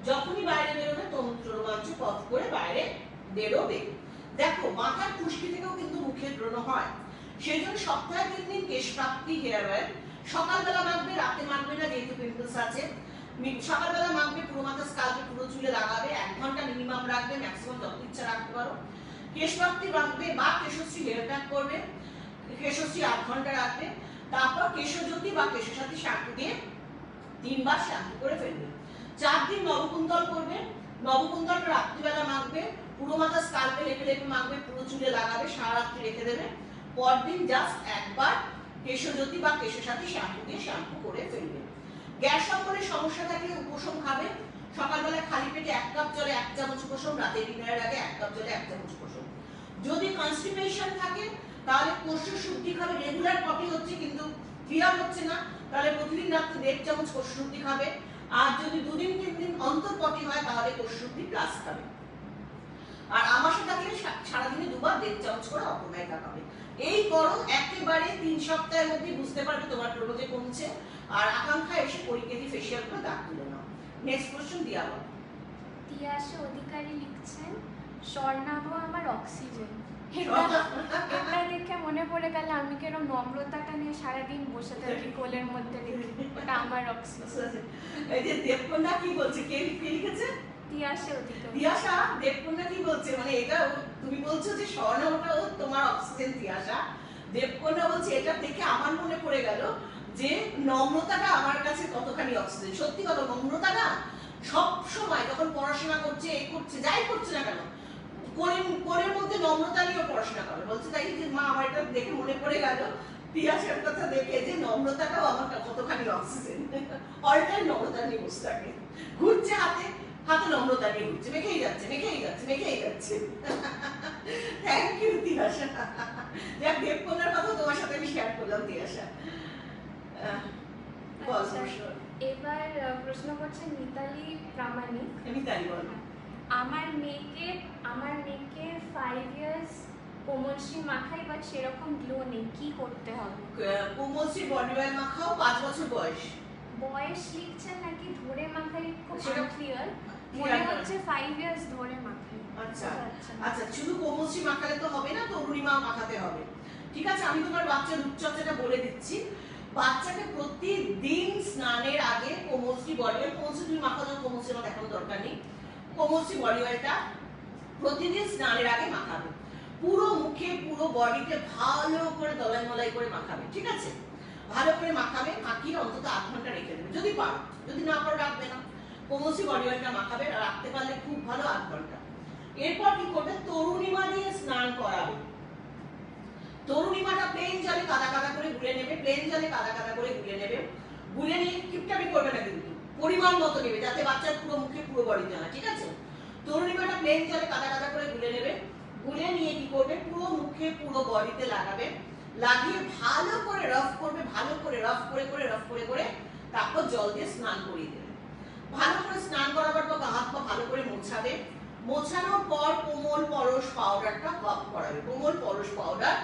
যখনই বাইরে বেরোবে তনুত্র রোমাঞ্চ পফ করে বাইরে বেরোবে। দেখো মাথার খুশকি থেকেও কিন্তু মুখের ব্রণ হয়, সেই জন্য সপ্তাহে 3 দিন কেশ প্রাপ্তি হেয়ার অয়েল সকালবেলা মাখবে, রাতে মাখবে না যেহেতু পিম্পলস আছে, সকালবেলা মাখবে, পুরো মাথা স্কাল্পে পুরো চুলে লাগাবে, 1 ঘন্টা মিনিমাম রাখবে, ম্যাক্সিমাম যত ইচ্ছা রাখতে পারো। কেশ প্রাপ্তি মাখবে বা কেশশ্রী হেয়ার প্যাক করবে, কেশশ্রী 8 ঘন্টা রাখবে, তারপর কেশজ্যোতি বা কেশসাথী শ্যাম্পু দিয়ে 3 বার শ্যাম্পু করে ফেলবে। 4 দিন নবকুন্তল করবে, নবকুন্তলটা রাত্রিবেলা মাখবে, পুরো মাথা স্কাল্পে লেপে লেপে মাখবে, পুরো চুলে লাগাবে, সারা রাত্রি রেখে দেবে, পরদিন জাস্ট একবার কেশজ্যোতি বা কেশসাথী শ্যাম্পু দিয়ে শ্যাম্পু করে ফেলবে। গ্যাস অম্বলের সমস্যা থাকলে উপশম খাবে, সকালবেলা খালি পেটে 1 কাপ জলে 1 চামচ উপশম, রাতে ডিনারের আগে 1 কাপ জলে 1 চামচ উপশম। যদি কনস্টিপেশন থাকে তাহলে কোষ্ঠ শুদ্ধি খাবে, রেগুলার পটি হচ্ছে কিন্তু ক্লিয়ার হচ্ছে না, তাহলে প্রতিদিন রাত্রে 1.5 চামচ কোষ্ঠ শুদ্ধি খাবে, আর যদি 2 দিন 3 দিন অন্তর পটি হয় তাহলে কোষ্ঠ শুদ্ধি প্লাস খাবে। আর আমাশা থাকলে সারাদিনে 2 বার 1.5 চামচ করে অপনায়িকা খাবে। এই করো, একেবারে 3 সপ্তাহের মধ্যে বুঝতে পারবে তোমার প্রবজে কমছে, আর আকাঙ্ক্ষা এসে পরীক্ষা ফেশিয়াল করে দাগ তুলে নাও। নেক্সট কোশ্চেন দিয়া বল। তিয়াশা অধিকারী লিখছেন স্বর্ণাভ আমার অক্সিজেন। এটা দেখে মনে পড়ে গেল আমি কেন নম্রতাটা নিয়ে সারাদিন বসে থাকি কোলের মধ্যে রেখে, ওটা আমার অক্সিজেন। এই যে দেবকন্যা কি বলছে, কে লিখেছে? তিয়াশা অধিকারী। তিয়াশা, দেবকন্যা কি বলছে, মানে এটা তুমি বলছো যে স্বর্ণাভটা তোমার অক্সিজেন, তিয়াশা দেবকন্যা বলছে এটা দেখে আমার মনে পড়ে গেল যে নম্রতাটা আমার কাছে কতখানি অক্সিজেন। সত্যি কথা, নম্রতা না সব সময় যখন পড়াশোনা করছে, এই করছে, যাই করছে না কেন, কোলের মধ্যে নম্রতা নিয়ে পড়াশোনা করে। বলছে তাই যে মা আমার এটা দেখে মনে পড়ে গেল তিয়াশার কথা দেখে যে নম্রতাটাও আমার কতখানি অক্সিজেন। অল টাইম নম্রতা নিয়ে বসে থাকে, ঘুরছে হাতে হাতে নম্রতা নিয়ে ঘুরছে, মেখেই যাচ্ছে মেখেই যাচ্ছে মেখেই যাচ্ছে। Thank you Tiyasha. যাক, দেবকন্যার কথা তোমার সাথে আমি শেয়ার করলাম তিয়াশা। এবার প্রশ্ন করছেন মিতালি প্রামাণিক। মিতালি বল। আমার মেয়েকে 5 ইয়ার্স কোমলশ্রী মাখাই, বাট সেরকম গ্লো নেই, কি করতে হবে? কোমলশ্রী বডি অয়েল মাখাও, 5 বছর বয়স। বয়স লিখছেন নাকি ধরে মাখাই খুব ক্লিয়ার, মনে হচ্ছে 5 ইয়ার্স ধরে মাখাই। আচ্ছা আচ্ছা, শুধু কোমলশ্রী মাখালে তো হবে না, তরুণীমাও মাখাতে হবে। ঠিক আছে, আমি তোমার বাচ্চার রূপচর্চাটা বলে দিচ্ছি। বাচ্চাকে প্রতিদিন স্নানের আগে কোমলশ্রী বডি অয়েল, কোমলশ্রী তুমি মাখাও, কোমলশ্রী আমার এখন দরকার নেই, কোমলশ্রী বডি অয়েলটা প্রতিদিন স্নানের আগে মাখাবে, পুরো মুখে পুরো বডিতে ভালো করে দলাই মলাই করে মাখাবে। ঠিক আছে, ভালো করে মাখাবে, মাখিয়ে অন্তত 8 ঘন্টা রেখে দেবে যদি পারো, যদি না পারো রাখবে না। কোমলশ্রী বডি অয়েলটা মাখাবে, রাখতে পারলে খুব ভালো, 8 ঘন্টা। এরপর কি করবে, তরুণীমা দিয়ে স্নান করাবে। তরুণীমাটা প্লেন জলে কাদা কাদা করে গুলে নেবে, প্লেন জলে কাদা কাদা করে গুলে নেবে, গুলে নিয়ে কিপটামি করবে না কিন্তু, পরিমাণ মতো নেবে যাতে বাচ্চার পুরো মুখে পুরো বডিতে হয়। ঠিক আছে, তরুণীমাটা প্লেন জলে কাদা কাদা করে গুলে নেবে, গুলে নিয়ে কি করবে, পুরো মুখে পুরো বডিতে লাগাবে, লাগিয়ে ভালো করে রাফ করবে, ভালো করে রাফ করে করে রাফ করে করে তারপর জল দিয়ে স্নান করিয়ে দেবে। ভালো করে স্নান করাবার পর হাত পা ভালো করে মোছাবে, মোছানোর পর কোমল পরশ পাউডারটা কফ করাবে, কোমল পরশ পাউডার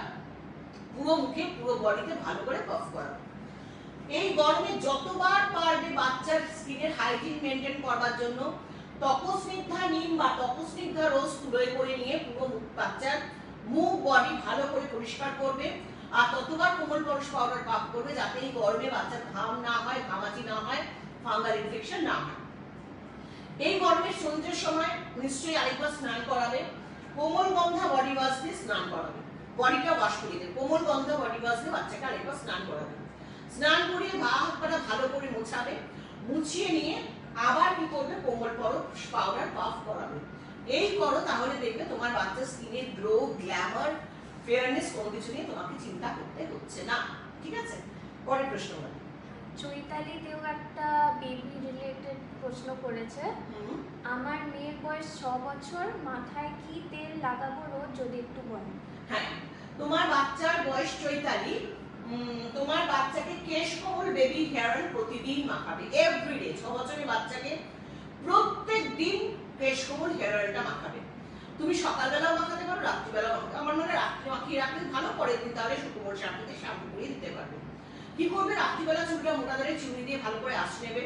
পুরো মুখে পুরো বডিতে ভালো করে কফ করাবে। এই গরমে যতবার পারবে বাচ্চার স্কিনের হাইজিন মেনটেন করার জন্য তপস্নিগ্ধা নিম বা তপস্নিগ্ধা রোজ তুলোয় করে নিয়ে পুরো মুখ বাচ্চার মুখ বডি ভালো করে পরিষ্কার করবে, আর ততবার কোমল পরশ পাউডার পাক করবে যাতে এই গরমে বাচ্চার ঘাম না হয়, ঘামাচি না হয়, ফাঙ্গাল ইনফেকশন না হয়। এই গরমের সন্ধ্যের সময় নিশ্চয়ই আরেকবার স্নান করাবে, কোমল গন্ধা বডি ওয়াশ দিয়ে স্নান করাবে, বডিটা ওয়াশ করে দেবে, কোমল গন্ধা বডি ওয়াশ দিয়ে বাচ্চাকে আরেকবার স্নান করাবে। স্নান করিয়ে হাত পাটা ভালো করে মোছাবে, মুছিয়ে নিয়ে আবার কি করবে, কোমল পরশ পাউডার পাফ করাবে। এই করো, তাহলে দেখবে তোমার বাচ্চার স্কিনের গ্লো, গ্ল্যামার, ফেয়ারনেস কোনো কিছু নিয়ে তোমাকে চিন্তা করতে হচ্ছে না। ঠিক আছে, পরের প্রশ্ন বলো। চৈতালি কেউ একটা বেবি রিলেটেড প্রশ্ন করেছে। আমার মেয়ের বয়স 6 বছর, মাথায় কি তেল লাগাবো রোজ, যদি একটু বলেন। হ্যাঁ, তোমার বাচ্চার বয়স চৈতালি, তোমার বাচ্চাকে কেশ কোমল বেবি হেয়ার অয়েল প্রতিদিন মাখাবে, এভরিডে। 6 বছরের বাচ্চাকে প্রত্যেক দিন কেশ কোমল হেয়ার অয়েলটা মাখাবে। তুমি সকালবেলাও মাখাতে পারো, রাত্রিবেলাও মাখাতে। আমার মনে হয় রাত্রে মাখিয়ে রাখলে ভালো, পরের দিন তাহলে সুকোমল শ্যাম্পুতে শ্যাম্পু করিয়ে দিতে পারবে। কি করবে, রাত্রিবেলা চুলটা মোটা দাঁড়িয়ে চিনি দিয়ে ভালো করে আঁচ নেবে,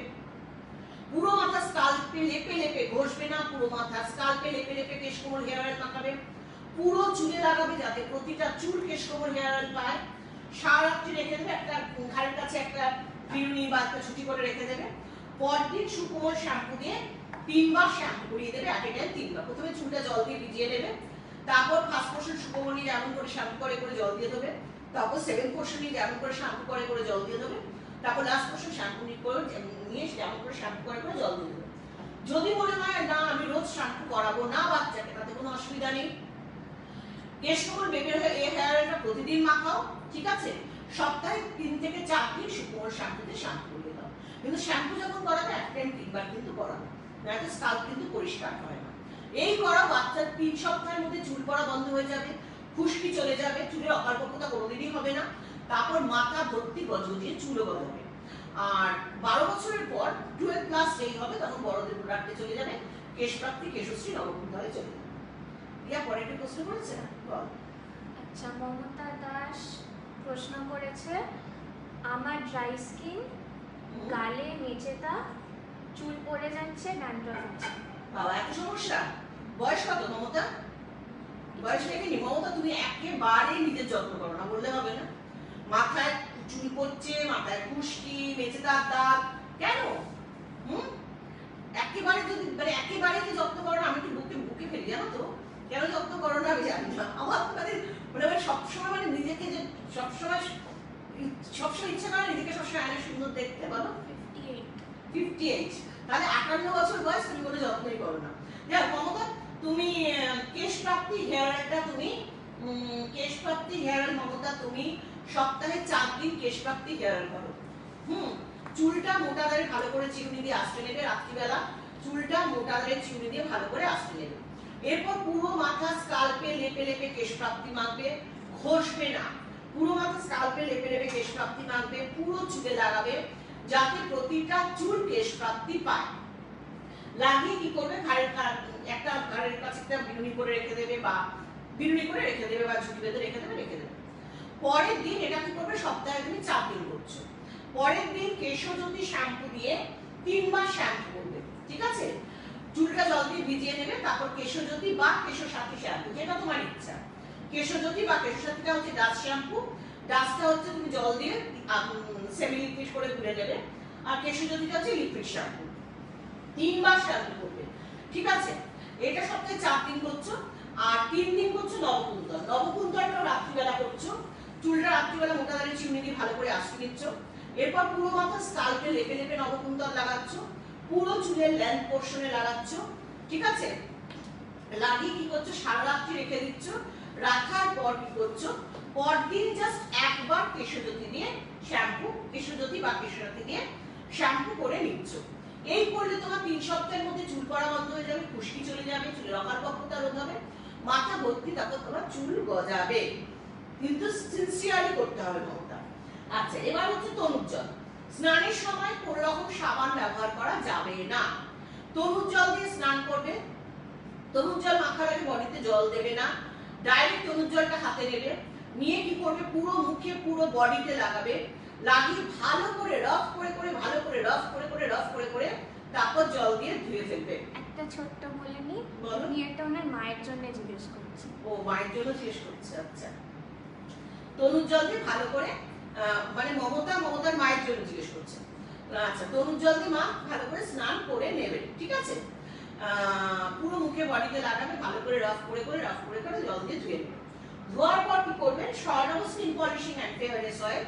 পুরো মাথা স্কাল্পে লেপে লেপে, ঘষবে না, পুরো মাথা স্কাল্পে লেপে লেপে কেশ কোমল হেয়ার অয়েল মাখাবে, পুরো চুলে লাগাবে যাতে প্রতিটা চুল কেশ কোমল হেয়ার অয়েল পায়। সারা রাত্রি রেখে দেবে, একটা ঘাড়ের কাছে একটা ফিরুনি বা একটা ছুটি করে রেখে দেবে। পরদিন সুকোমল শ্যাম্পু দিয়ে 3 বার শ্যাম্পু করিয়ে দেবে, এক টাইম 3 বার। প্রথমে চুলটা জল দিয়ে ভিজিয়ে নেবে, তারপর ফার্স্ট পোর্শন সুকোমল নিয়ে যেমন করে শ্যাম্পু করে করে জল দিয়ে দেবে, তারপর সেকেন্ড পোর্শন নিয়ে যেমন করে শ্যাম্পু করে করে জল দিয়ে দেবে, তারপর লাস্ট পোর্শন শ্যাম্পু নিয়ে যেমন করে শ্যাম্পু করে করে জল দিয়ে দেবে। যদি মনে হয় না আমি রোজ শ্যাম্পু করাবো না বাচ্চাকে, তাতে কোনো অসুবিধা নেই। কেশ কোমল বেবি হেয়ার অয়েলটা প্রতিদিন মাখাও, ঠিক আছে। সপ্তাহে 3 থেকে 4 দিন সুকোমল শ্যাম্পুতে শ্যাম্পু করিয়ে দাও। কিন্তু শ্যাম্পু যখন করাবে এক টাইম 3 বার কিন্তু করাবে, নাহলে স্কাল্প কিন্তু পরিষ্কার হয় না। এই করা বাচ্চার 3 সপ্তাহের মধ্যে চুল পড়া বন্ধ হয়ে যাবে, খুশকি চলে যাবে, চুলের অকার্পণ্যতা কোনোদিনই হবে না, তারপর মাথা ভর্তি গজগজিয়ে চুলও গজাবে। আর 12 বছরের পর 12 প্লাস যেই হবে তখন বড়দের প্রোডাক্টে চলে যাবে, কেশপ্রাপ্তি, কেশশ্রী, নবকুণ্ডলে চলে যাবে। ইয়া পরে একটা প্রশ্ন করেছে না, বল। আচ্ছা, মমতা দাস প্রশ্ন করেছে, আমার ড্রাই স্কিন, গালে মেচেদা, চুল পড়ে যাচ্ছে, ড্যান্ড্রফ আছে। বাবা, এত সমস্যা! বয়স কত মমতা? বয়স দেখেনি মমতা, তুমি একেবারে নিজের যত্ন করো না, বললে হবে না। মাথায় চুল পড়ছে, মাথায় খুশকি, মেচেদার দাগ, কেন? একেবারে যদি একেবারে যে যত্ন করো না, আমি তো বুকে বুকে ফেলি, জানো তো কেন যত্ন করো না আমি জানি না। আমার সবসময় নিজেকে যে সবসময় ইচ্ছা করে নিজেকে সবসময় আয়নায় সুন্দর দেখতে, বলো। 58, তাহলে 58 বছর বয়স, তুমি কোনো যত্নই করো না। দেখো মমতা, তুমি কেশপ্রাপ্তি হেয়ার অয়েলটা তুমি কেশপ্রাপ্তি হেয়ার অয়েল মমতা তুমি সপ্তাহে 4 দিন কেশপ্রাপ্তি হেয়ার অয়েল করো। চুলটা মোটা দাঁড়ে ভালো করে চিরুনি দিয়ে আঁচড়ে নেবে, রাত্রিবেলা চুলটা মোটা দাঁড়ে চিরুনি দিয়ে ভালো করে আঁচড়ে নেবে। এরপর পুরো মাথা স্কাল্পে লেপে লেপে কেশপ্রাপ্তি মাখবে, ঘষবে না, পুরো মাথা স্কাল্পে লেপে লেপে কেশপ্রাপ্তি মাখবে, পুরো চুলে লাগাবে যাতে প্রতিটা চুল কেশপ্রাপ্তি পায়। লাগিয়ে কি করবে, ঘাড়ের কাছে একটা বিনুনি করে রেখে দেবে, বা ঝুঁকি বেঁধে রেখে দেবে। পরের দিন এটা কি করবে, সপ্তাহে তুমি 4 দিন করছো, পরের দিন কেশজ্যোতি শ্যাম্পু দিয়ে 3 বার শ্যাম্পু করবে, ঠিক আছে। চুলটা জল দিয়ে ভিজিয়ে নেবে, তারপর কেশজ্যোতি বা কেশসাথী শ্যাম্পু, যেটা তোমার ইচ্ছা। কেশজ্যোতি বা কেশসাথীটা হচ্ছে ডাস্ট শ্যাম্পু, ডাস্টটা হচ্ছে তুমি জল দিয়ে সেমি লিকুইড করে গুলে নেবে, আর কেশজ্যোতিটা হচ্ছে লিকুইড শ্যাম্পু। 3 বার শ্যাম্পু করবে, ঠিক আছে। এটা সপ্তাহে 4 দিন করছো, আর 3 দিন করছো নবকুন্তল। নবকুন্তলটা রাত্রিবেলা করছো, চুলটা রাত্রিবেলা মোটা দাঁড়িয়ে চিরুনি দিয়ে ভালো করে আঁচড়ে নিচ্ছ। এরপর পুরো মাথা স্কাল্পে লেপে লেপে নবকুন্তল লাগাচ্ছ, পুরো চুলের লেন্থ পোর্শনে লাগাচ্ছ, ঠিক আছে। লাগিয়ে কি করছো, সারা রাত্রি রেখে দিচ্ছ। রাখার পর কি করছো, পরদিন জাস্ট একবার কেশজ্যোতি দিয়ে শ্যাম্পু, কেশজ্যোতি বা কেশসাথী দিয়ে শ্যাম্পু করে নিচ্ছ। এই করলে তোমার 3 সপ্তাহের মধ্যে চুল পড়া বন্ধ হয়ে যাবে, খুশকি চলে যাবে, চুলের অকার্পণ্যতা রোধ হবে, মাথা ভর্তি তারপর তোমার চুল গজাবে। কিন্তু সিনসিয়ারলি করতে হবে মমতা। আচ্ছা, এবার হচ্ছে তনুজ্জল। স্নানের সময় কোন রকম সাবান ব্যবহার করা যাবে না, তনুজ্জল দিয়ে স্নান করবে। তনুজ্জল মাখার আগে বডিতে জল দেবে না, ডাইরেক্ট তনুজ্জলটা হাতে নেবে, নিয়ে কি করবে, পুরো মুখে পুরো বডিতে লাগাবে, লাগিয়ে ভালো করে রফ করে করে তারপর জল দিয়ে ধুয়ে ফেলবে। একটা একটা ছোট্ট বলে নি, বলো। উনি এটা ওনার মায়ের জন্য জিজ্ঞেস করছেন। ও মায়ের জন্য জিজ্ঞেস করছে, আচ্ছা। তনুজ্জ্বল দিয়ে ভালো করে মানে মমতার মায়ের জন্য জিজ্ঞেস করছে। আচ্ছা, তনুজ্জ্বল দিয়ে মা ভালো করে স্নান করে নেবে, ঠিক আছে? পুরো মুখে বডিতে লাগাবে, ভালো করে রাফ করে জল দিয়ে ধুয়ে নেবে। ধোয়ার পর কি করবেন? Swarnabh skin polishing and fairness oil.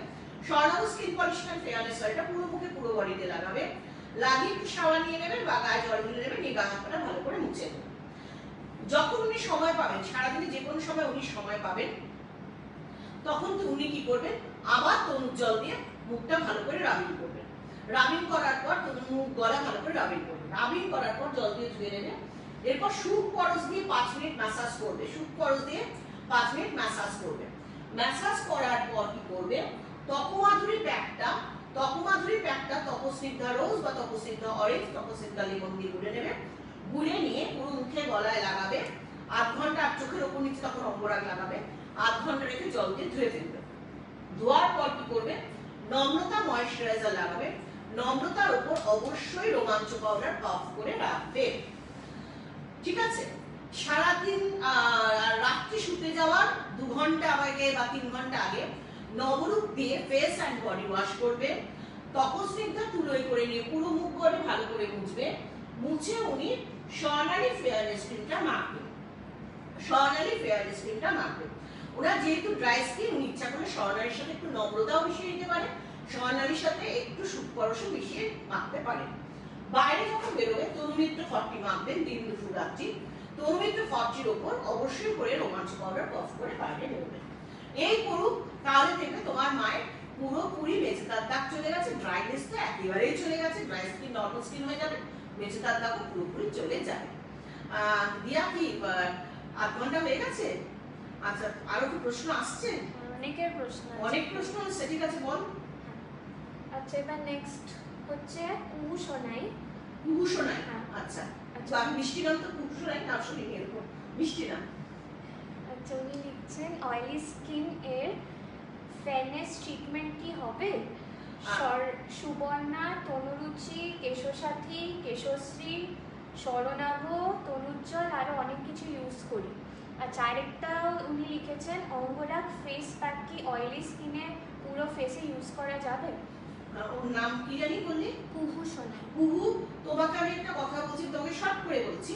Swarnabh skin polishing and fairness অয়েলটা পুরো মুখে পুরো বডিতে লাগাবে। লাগিয়ে একটু শাওয়ার নিয়ে নেবেন বা গায়ে জল ঢেলে নেবেন, নিয়ে গা হাত পাটা ভালো করে মুছে নেবেন। যখন উনি সময় পাবেন, সারাদিনে যে কোনো সময় উনি সময় পাবেন, তখন তো উনি কি করবেন? আবার তনুজ্জ্বল দিয়ে মুখটা ভালো করে রাবিং করবেন। রাবিং করার পর মুখ গলা ভালো করে রাবিং করবেন। রাবিং করার পর জল দিয়ে ধুয়ে নেবেন। এরপর সুপ পরশ দিয়ে 5 মিনিট ম্যাসাজ করবে। সুপ পরশ দিয়ে 5 মিনিট ম্যাসাজ করবে। ম্যাসাজ করার পর কি করবে? তপমাধুরী প্যাকটা তপস্নিগ্ধা রোজ বা তপস্নিগ্ধা অরেঞ্জ, তপস্নিগ্ধা লেমন দিয়ে গুলে নেবে। গুলে নিয়ে পুরো মুখে গলায় লাগাবে। আধ ঘন্টা, আর চোখের ওপর নিচে তখন অঙ্গরাগ লাগাবে। আধ ঘন্টা রেখে জল দিয়ে ধুয়ে ফেলবে। ধোয়ার পর কি করবে? নম্রতা ময়েশ্চারাইজার লাগাবে। নম্রতার উপর অবশ্যই রোমাঞ্চ পাউডার অফ করে রাখবে, ঠিক আছে? সারাদিন রাত্রি শুতে যাওয়ার 2 ঘন্টা আগে বা 3 ঘন্টা আগে নবরূপ দিয়ে ফেস অ্যান্ড বডি ওয়াশ করবে। তপস্নিগ্ধা তুলোয় করে নিয়ে পুরো মুখ করে ভালো করে মুছবে। মুছে উনি স্বর্ণালী ফেয়ারনেস ক্রিমটা মাখবেন। ওনার যেহেতু ড্রাই স্কিন, উনি ইচ্ছা করলে স্বর্ণালীর সাথে একটু নম্রতাও মিশিয়ে নিতে পারে, স্বর্ণালীর সাথে একটু সুপরশও মিশিয়ে মাখতে পারেন। বাইরে যখন বেরোবে তনুমিত্র 40 মাখবেন দিন দুপুর রাত্রি। তনুমিত্র 40-র ওপর অবশ্যই করে রোমাঞ্চ পাউডার অফ করে বাইরে বেরোবেন। এই করুক, তাহলে দেখবে তোমার মায়ের পুরোপুরি মেচেদার দাগ চলে গেছে। ড্রাইনেস তো একেবারেই চলে গেছে, ড্রাই স্কিন নর্মাল স্কিন হয়ে যাবে, মেচেদার দাগও পুরোপুরি চলে যাবে। দিয়া কি 8 ঘন্টা হয়ে গেছে? আচ্ছা, আরো কি প্রশ্ন আসছে? অনেকের প্রশ্ন আছে। অনেক প্রশ্ন আসছে, ঠিক আছে বল। আচ্ছা, এবার নেক্সট হচ্ছে কুহুসোনাই। আচ্ছা, তো আমি মিষ্টি নাম তো কুহুসোনাই নাম শুনিনি এরকম মিষ্টি নাম। আচ্ছা, উনি লিখছেন অয়েলি স্কিন এর ফেয়ারনেস ট্রিটমেন্ট কি হবে? সুবর্ণা, তনুরুচি, কেশসাথী, কেশশ্রী, স্বর্ণাভ, তনুজ্জ্বল আরো অনেক কিছু ইউজ করি। আচ্ছা, আরেকটা উনি লিখেছেন অঙ্গরাগ ফেস প্যাক কি অয়েলি স্কিনে পুরো ফেসে ইউজ করা যাবে? ওর নাম কি জানি বললি? কুহুসোনাই। কুহু, তোমাকে আমি একটা কথা বলছি, তোমাকে শর্ট করে বলছি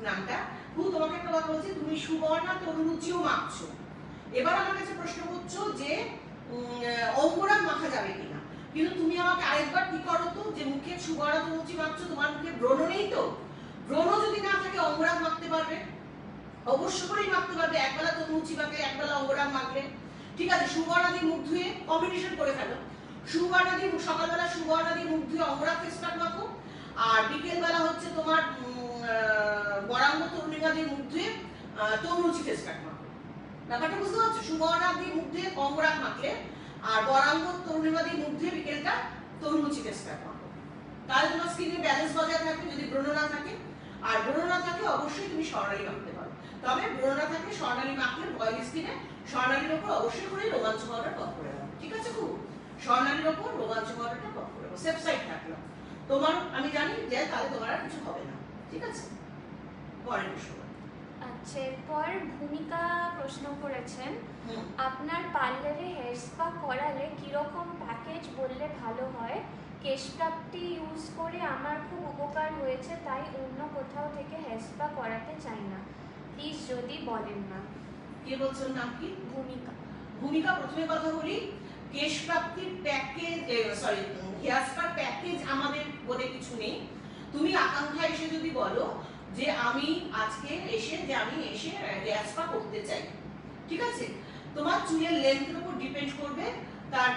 নামটা। কুহু, তোমাকে একটা কথা বলছি, তুমি সুবর্ণা তনুরুচিও মাখছো। এবার আমার কাছে প্রশ্ন করছো যে অঙ্গরাগ মাখা যাবে কিনা, কিন্তু তুমি আমাকে আরেকবার কি করো তো, যে মুখে সুবর্ণা তনুরুচি মাখছো, তোমার মুখে ব্রণ নেই তো? ব্রণ যদি না থাকে অঙ্গরাগ মাখতে পারবে, অবশ্য করেই মাখতে পারবে। একবেলা তনুরুচি মাখলে, একবেলা অঙ্গরাগ মাখলে, ঠিক আছে? সুবর্ণাদি মুখ ধুয়ে কম্বিনেশন করে ফেলো। সুবর্ণাদি সকালবেলা সুবর্ণাদি মুখ ধুয়ে অঙ্গরাগ ফেস প্যাক মাখো, আর বিকেল বেলা হচ্ছে তোমার বরাঙ্গ তরুণিকাদি মুখ ধুয়ে তনুরুচি ফেস প্যাক মাখো। ব্যাপারটা বুঝতে পারছো? সুবর্ণাদি মুখ ধুয়ে অঙ্গরাগ মাখলে, আর বরাঙ্গ তরুণিকাদি মুখ ধুয়ে বিকেলটা তনুরুচি ফেস প্যাক মাখো। তাহলে তোমার স্কিনে ব্যালেন্স বজায় থাকবে যদি ব্রণ না থাকে। আর ব্রণ না থাকলে অবশ্যই তুমি স্বর্ণালী মাখতে পারো। তবে ব্রণ না থাকলে স্বর্ণালী মাখলে অয়েলি স্কিনে স্বর্ণালীর উপর অবশ্যই করে রোমাঞ্চ পাউডার টপ করে দাও, ঠিক আছে? খুব স্বর্ণালীর উপর রোমাঞ্চ পাউডারটা টপ করে দাও, সেফ সাইড থাকলো। তোমার আমি জানি যে তাহলে তোমার আর কিছু হবে না, ঠিক আছে? পরের প্রশ্ন। আচ্ছা, এরপর ভূমিকা প্রশ্ন করেছেন আপনার পার্লারে হেয়ার স্পা করালে কিরকম প্যাকেজ বললে ভালো হয়? কেশপ্রাপ্তি ইউজ করে আমার খুব উপকার হয়েছে, তাই অন্য কোথাও থেকে হেয়ার স্পা করাতে চাই না, প্লিজ যদি বলেন না। কে বলছো, নাম কি? ভূমিকা। ভূমিকা, প্রথমে কথা বলি, কেশপ্রাপ্তির package, sorry, hair spa package আমাদের বলে কিছু নেই। তুমি আকাঙ্ক্ষা এসে যদি বলো যে আমি আজকে এসে হেয়ার স্পা করতে চাই, ঠিক আছে? তোমার চুলের লেন্থের উপর ডিপেন্ড করবে, তার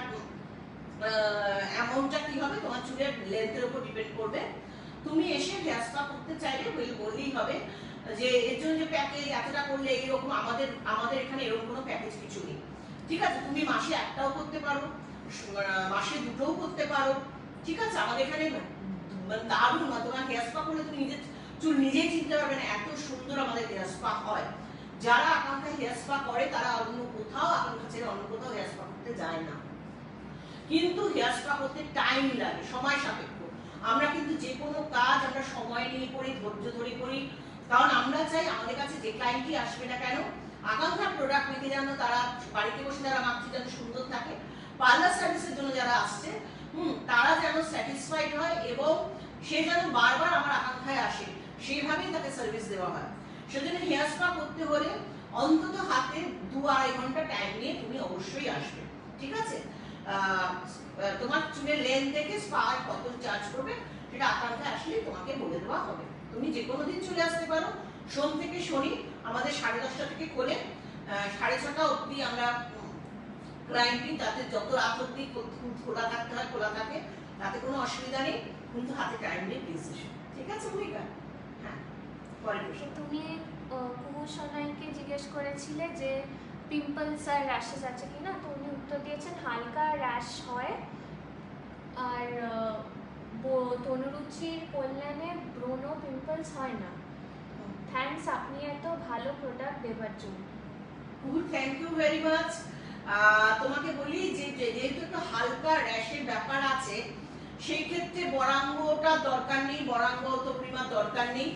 অ্যামাউন্টটা কি হবে তোমার চুলের লেন্থের উপর ডিপেন্ড করবে। তুমি এসে হেয়ার স্পা করতে চাইলে বললেই হবে যে এর জন্য যে প্যাকেজ এতটা করলে এরকম, আমাদের এখানে এরকম কোনো প্যাকেজ কিছু নেই, ঠিক আছে? তুমি মাসে একটাও করতে পারো, মাসে দুটোও করতে পারো, ঠিক আছে? আমাদের এখানে দারুণ, তোমার হেয়ার স্পা করলে তুমি নিজের চুল নিজেই চিনতে পারবে না, এত সুন্দর আমাদের হেয়ার স্পা হয়। যারা আকাঙ্ক্ষা হেয়ার স্পা করে তারা অন্য কোথাও, আকাঙ্ক্ষা ছেড়ে অন্য কোথাও হেয়ার স্পা করতে যায় না। কিন্তু হেয়ার স্পা করতে টাইম লাগে, সময় সাপেক্ষ। আমরা কিন্তু যে কোনো কাজ আমরা সময় নিয়ে করি, ধৈর্য ধরে করি, কারণ আমরা চাই আমাদের কাছে যে ক্লায়েন্টই আসবে না কেন আকাঙ্ক্ষার প্রোডাক্ট পেতে যেন তারা বাড়িতে বসে যারা মাখছে যেন সুন্দর থাকে, পার্লার সার্ভিসের জন্য যারা আসছে তারা যেন স্যাটিসফাইড হয় এবং সে যেন বারবার আমার আকাঙ্ক্ষায় আসে, সেইভাবেই তাকে সার্ভিস দেওয়া হয়। সেজন্য হেয়ার স্পা করতে হলে অন্তত হাতে 2-2.5 ঘন্টা টাইম নিয়ে তুমি অবশ্যই আসবে, ঠিক আছে? তোমার চুলের লেন্থ দেখে স্পা কত চার্জ করবে সেটা আকাঙ্ক্ষা আসলে তোমাকে বলে দেওয়া হবে। তুমি যে কোনো দিন চলে আসতে পারো, সোম থেকে শনি আমাদের 10:30 থেকে খোলে, 6:30 অবধি আমরা ক্লায়েন্টই তাতে যত রাত অবধি খোলা থাকতে হয় খোলা থাকে, তাতে কোনো অসুবিধা নেই, কিন্তু হাতে টাইম নিয়ে প্লিজ এসো, ঠিক আছে ভূমিকা? হ্যাঁ, পরে প্রশ্ন। তুমি কুহুসোনাইকে জিজ্ঞেস করেছিলে যে পিম্পলস আর র্যাশেস আছে কিনা, তো উনি উত্তর দিয়েছেন হালকা র্যাশ হয়, আর তনুরুচির কল্যাণে ব্রণ পিম্পলস হয় না। থ্যাঙ্কস আপনি এত ভালো প্রোডাক্ট দেওয়ার জন্য। Thank you very much. তোমাকে বলি যে যেহেতু একটু হালকা র্যাশের ব্যাপার আছে, সেই ক্ষেত্রে বরাঙ্গটা দরকার নেই, বরাঙ্গ তো পরিমাণ দরকার নেই,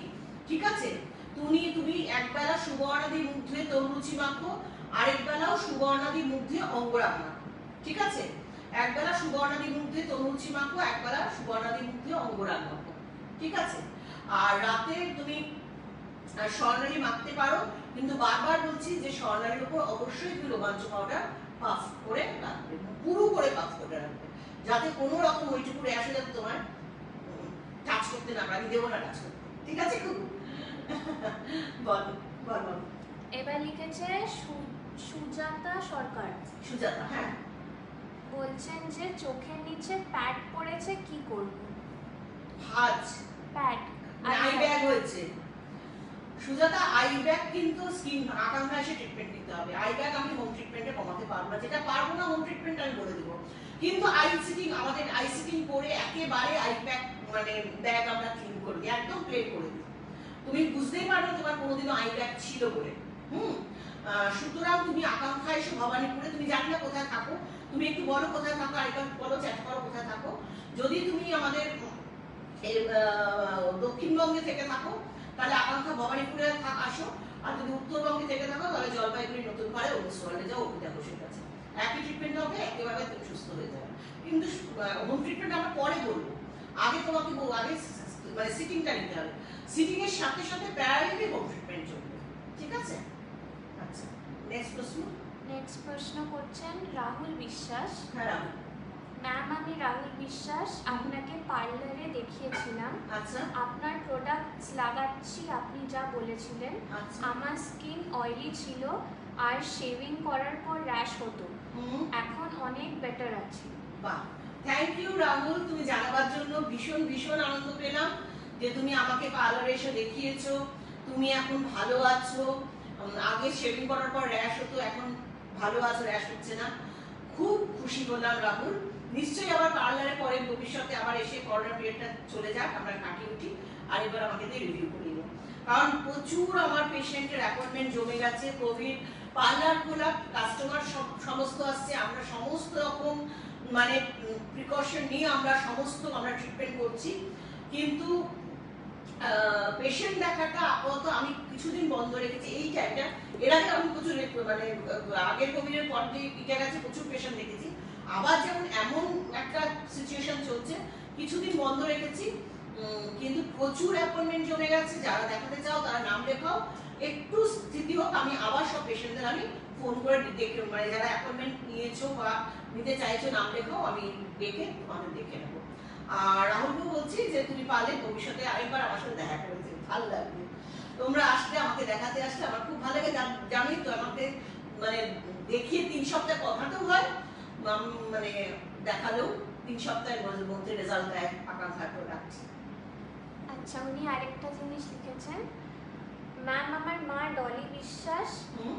ঠিক আছে? তুমি একবেলা সুবর্ণাদি মুখ ধুয়ে তরুচি মাখো, আরেক বেলাও সুবর্ণাদি মুখ ধুয়ে অঙ্গরাগ মাখো, ঠিক আছে? একবেলা সুবর্ণাদি মুখ ধুয়ে তরুচি মাখো, একবেলা সুবর্ণাদি মুখ ধুয়ে অঙ্গরাগ মাখো, ঠিক আছে? আর রাতে তুমি স্বর্ণালী মাখতে পারো, কিন্তু বারবার বলছি যে স্বর্ণালীর উপর অবশ্যই তুমি রোমাঞ্চ পাউডার পাফ করে রাখবে, পুরো করে পাফ করে রাখবে, যাতে কোনো রকম ওইটুকু র্যাশ যাতে তোমার টাচ করতে না পারে, আমি দেবো না টাচ করতে, ঠিক আছে? খুব বলো বলো। এবার লিখেছে সুজাতা সরকার। সুজাতা, হ্যাঁ, বলছেন যে চোখের নিচে প্যাড পড়েছে, কি করব? ভাঁজ প্যাড আই ব্যাগ হয়েছে। সুজাতা, আই ব্যাগ কিন্তু স্কিন আকাঙ্ক্ষা এসে ট্রিটমেন্ট নিতে হবে। আই ব্যাগ আমি হোম ট্রিটমেন্টে কমাতে পারবো না, যেটা পারবো না হোম ট্রিটমেন্ট আমি বলে দেবো, কিন্তু আই সিটিং আমাদের আই সিটিং করে একেবারে আই ব্যাগ মানে ব্যাগ আমরা ক্লিন করে দিই, একদম প্লেন করে দিই, তুমি বুঝতেই পারবে তোমার কোনোদিনও আই ব্যাগ ছিল বলে। সুতরাং তুমি আকাঙ্ক্ষা এসে ভবানীপুরে, তুমি জানি না কোথায় থাকো, তুমি একটু বলো কোথায় থাকো, আরেকবার বলো চ্যাট করো কোথায় থাকো। যদি তুমি আমাদের দক্ষিণবঙ্গে থেকে থাকো তাহলে আকাঙ্ক্ষা ভবানীপুরে আসো, আর যদি উত্তরবঙ্গে থেকে থাকো তাহলে জলপাইগুড়ি নতুন পাড়ায় ওয়ার্ল্ডে যাও, অভিতা ঘোষের কাছে একই ট্রিটমেন্ট হবে, একেবারে তুমি সুস্থ হয়ে যাবে। কিন্তু হোম ট্রিটমেন্ট আমরা পরে বলবো, আগে তোমাকে আগে মানে সিটিংটা নিতে হবে, সিটিং এর সাথে সাথে প্যারালালি হোম ট্রিটমেন্ট চলবে, ঠিক আছে? আচ্ছা, নেক্সট প্রশ্ন। নেক্সট প্রশ্ন করছেন রাহুল বিশ্বাস। হ্যাঁ রাহুল। ম্যাম আমি রাহুল বিশ্বাস, আপনাকে পার্লারে দেখিয়েছিলাম, আচ্ছা আপনার প্রোডাক্টস লাগাচ্ছি, আপনি যা বলেছিলেন। আচ্ছা, আমার স্কিন অয়েলি ছিল আর শেভিং করার পর র্যাশ হতো, এখন অনেক বেটার আছে। বাহ, থ্যাংক ইউ রাহুল, তুমি জানাবার জন্য ভীষণ ভীষণ আনন্দ পেলাম যে তুমি আমাকে পার্লারে এসে দেখিয়েছো, তুমি এখন ভালো আছো, আগে শেভিং করার পর র্যাশ হতো, এখন ভালো আছো, র্যাশ হচ্ছে না, খুব খুশি হলাম রাহুল। নিশ্চয়ই আবার পার্লারে পরে ভবিষ্যতে আবার এসে করোনা পিরিয়ডটা চলে যাক, আমরা কাটিয়ে উঠি, আর এবার আমাকে দিয়ে রিভিউ করিয়ে নিও, কারণ প্রচুর আমার পেশেন্টের অ্যাপয়েন্টমেন্ট জমে গেছে, কোভিড, পার্লার খোলা, কাস্টমার সমস্ত আসছে, আমরা সমস্ত রকম মানে প্রিকশন নিয়ে আমরা ট্রিটমেন্ট করছি, কিন্তু পেশেন্ট দেখাটা আপাতত আমি কিছুদিন বন্ধ রেখেছি এই টাইমটা। এর আগে আমি প্রচুর মানে আগের কোভিডের পর দিয়ে পিকে গেছে, প্রচুর পেশেন্ট দেখেছি, আবার যেমন এমন একটা সিচুয়েশন চলছে কিছুদিন বন্ধ রেখেছি, কিন্তু প্রচুর অ্যাপয়েন্টমেন্ট জমে গেছে, যারা দেখাতে চাও তারা নাম লেখাও, একটু স্থিতি হোক, আমি আবার সব পেশেন্টদের আমি ফোন করে দেখে মানে যারা অ্যাপয়েন্টমেন্ট নিয়েছো বা নিতে চাইছো নাম লেখাও, আমি দেখে তোমাদের দেখে নেবো। আর রাহুলকে বলছি যে তুমি পারলে ভবিষ্যতে আরেকবার আমার সাথে দেখা করেছে, ভালো লাগবে, তোমরা আসলে আমাকে দেখাতে আসলে আমার খুব ভালো লাগে, জানোই তো আমাকে মানে দেখিয়ে 3 সপ্তাহ কথাতেও হয়, মানে দেখালেও 3 সপ্তাহের মধ্যে রেজাল্ট দেয়, আকাঙ্ক্ষা করে রাখছি। আচ্ছা, উনি আরেকটা জিনিস লিখেছেন, ম্যাম আমার মা ডলি বিশ্বাস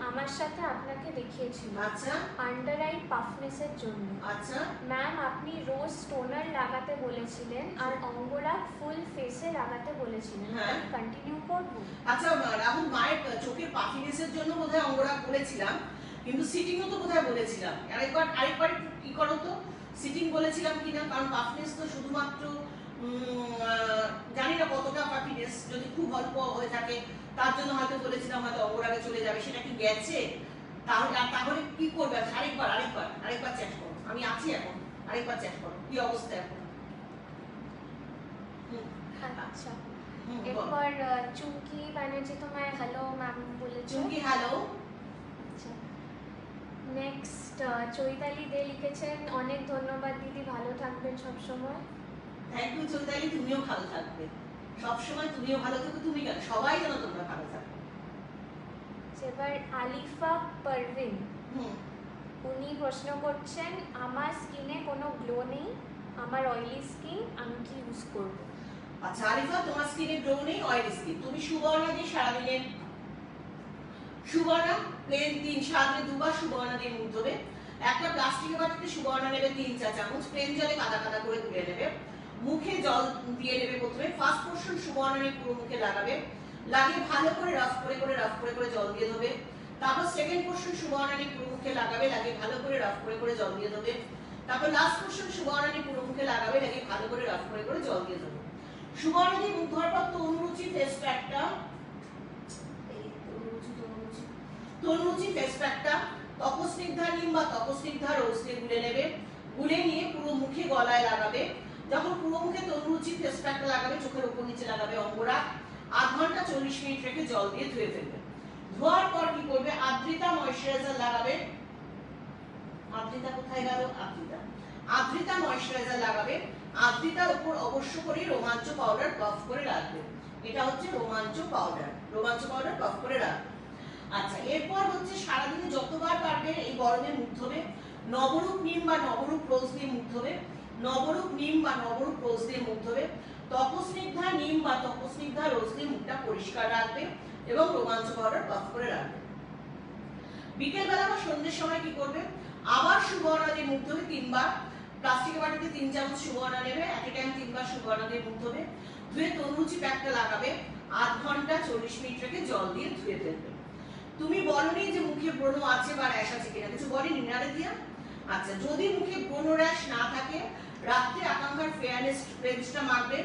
আমার সাথে আপনাকে দেখিয়েছিল, আচ্ছা আন্ডার আই পাফনেসের জন্য। আচ্ছা ম্যাম আপনি রোজ টোনার লাগাতে বলেছিলেন আর অঙ্গরাগ ফুল ফেসে লাগাতে বলেছিলেন, হ্যাঁ। আমি কন্টিনিউ করব? আচ্ছা রাহুল, মায়ের চোখের পাফিনেসের জন্য বোধহয় অঙ্গরাগ বলেছিলাম, কিন্তু সিটিংও তো বোধহয় বলেছিলাম, আরেকবার কি করো তো, সিটিং বলেছিলাম কিনা, কারণ পাফনেস তো শুধুমাত্র জানি না কতটা পার্টিনেস, যদি খুব অল্প হয়ে থাকে তার জন্য হয়তো বলেছিলাম হয়তো অঙ্গরাগে চলে যাবে, সেটা কি গেছে? তাহলে কি করবে? আরেকবার চ্যাট করো, আমি আছি এখন, আরেকবার চ্যাট করো, কি অবস্থা এখন? আচ্ছা, এরপর চুমকি ব্যানার্জি তোমায় হ্যালো ম্যাম বলেছে। চুমকি হ্যালো। আচ্ছা, নেক্সট চৈতালি দে লিখেছেন, অনেক ধন্যবাদ দিদি, ভালো থাকবেন সবসময়। থ্যাংক ইউ চৈতালি, তুমিও ভালো থাকবে সবসময়, তুমিও ভালো থাকো, তুমি কেন, সবাই যেন তোমরা ভালো থাকো। এবার আলিফা পারভিন, উনি প্রশ্ন করছেন, আমার স্কিনে কোনো গ্লো নেই, আমার অয়েলি স্কিন, আমি কি ইউজ করব? আচ্ছা আরিফা, তোমার স্কিনে গ্লো নেই, অয়েলি স্কিন, তুমি সুবর্ণা দিয়ে সারাদিনে সুবর্ণা প্লেন 3 সারাদিনে 2 বার সুবর্ণা দিয়ে মুখ ধোবে। একটা প্লাস্টিকের বাটিতে সুবর্ণা নেবে 3 চা চামচ, প্লেন জলে কাদা কাদা করে তুলে নেবে, মুখে জল দিয়ে নেবে প্রথমে, ফার্স্ট পোরশন সুবর্ণা নিয়ে পুরো মুখে লাগাবে, লাগিয়ে ভালো করে রাফ করে জল দিয়ে ধোবে। তারপর সেকেন্ড পোরশন সুবর্ণা নিয়ে পুরো মুখে লাগাবে, লাগিয়ে ভালো করে রাফ করে জল দিয়ে ধোবে। তারপর লাস্ট পোরশন সুবর্ণা নিয়ে পুরো মুখে লাগাবে, লাগিয়ে ভালো করে রাফ করে জল দিয়ে ধোবে। সুবর্ণা দিয়ে মুখ ধোয়ার পর তনুরুচি ফেস প্যাকটা, তনুরুচি ফেস প্যাকটা তপস্নিগ্ধা নিম বা তপস্নিগ্ধা রোজ দিয়ে গুলে নেবে, গুলে নিয়ে পুরো মুখে গলায় লাগাবে। যখন পুরো মুখে তনুরুচি ফেস প্যাকটা লাগাবে, চোখের উপর নিচে লাগাবে অঙ্গরাগ, আধ ঘন্টা 40 মিনিট রেখে জল দিয়ে ধুয়ে ফেলবে। ধোয়ার পর কি করবে? আদ্রিতা ময়শ্চারাইজার লাগাবে। আদ্রিতা কোথায় গেল? আদ্রিতা ময়শ্চারাইজার লাগাবে। আদ্রিতার উপর অবশ্য করে রোমাঞ্চ পাউডার বাফ করে রাখবে। এটা হচ্ছে রোমাঞ্চ পাউডার বাফ করে রাখবে। আচ্ছা, এরপর হচ্ছে সারাদিনে যতবার পারবে এই গরমে মুখ ধোবে, নবরূপ নিম বা নবরূপ রোজ দিয়ে মুখ ধোবে, তপস্নিগ্ধা নিম বা তপস্নিগ্ধা রোজ দিয়ে মুখটা পরিষ্কার রাখবে এবং রোমাঞ্চ পাউডার বাফ করে রাখবে। বিকেল বেলা বা সন্ধ্যের সময় কি করবে? আবার সুবর্ণা দিয়ে মুখ ধোবে 3 বার, প্লাস্টিকের বাটিতে 3 চামচ সুবর্ণা নেবে, এট এ টাইম 3 বার সুবর্ণা দিয়ে মুখ ধোবে, ধুয়ে তনুরুচি প্যাকটা লাগাবে, আধ ঘন্টা 40 মিনিট রেখে জল দিয়ে ধুয়ে ফেলবে। তুমি বলনি যে মুখে ব্রণ আছে বা র্যাশ আছে কিনা, কিছু বলেনি নারে দিয়া? আচ্ছা, যদি মুখে ব্রণ র্যাশ না থাকে, রাত্রে আকাঙ্ক্ষার ফেয়ারনেস ক্রিমটা মাখবে,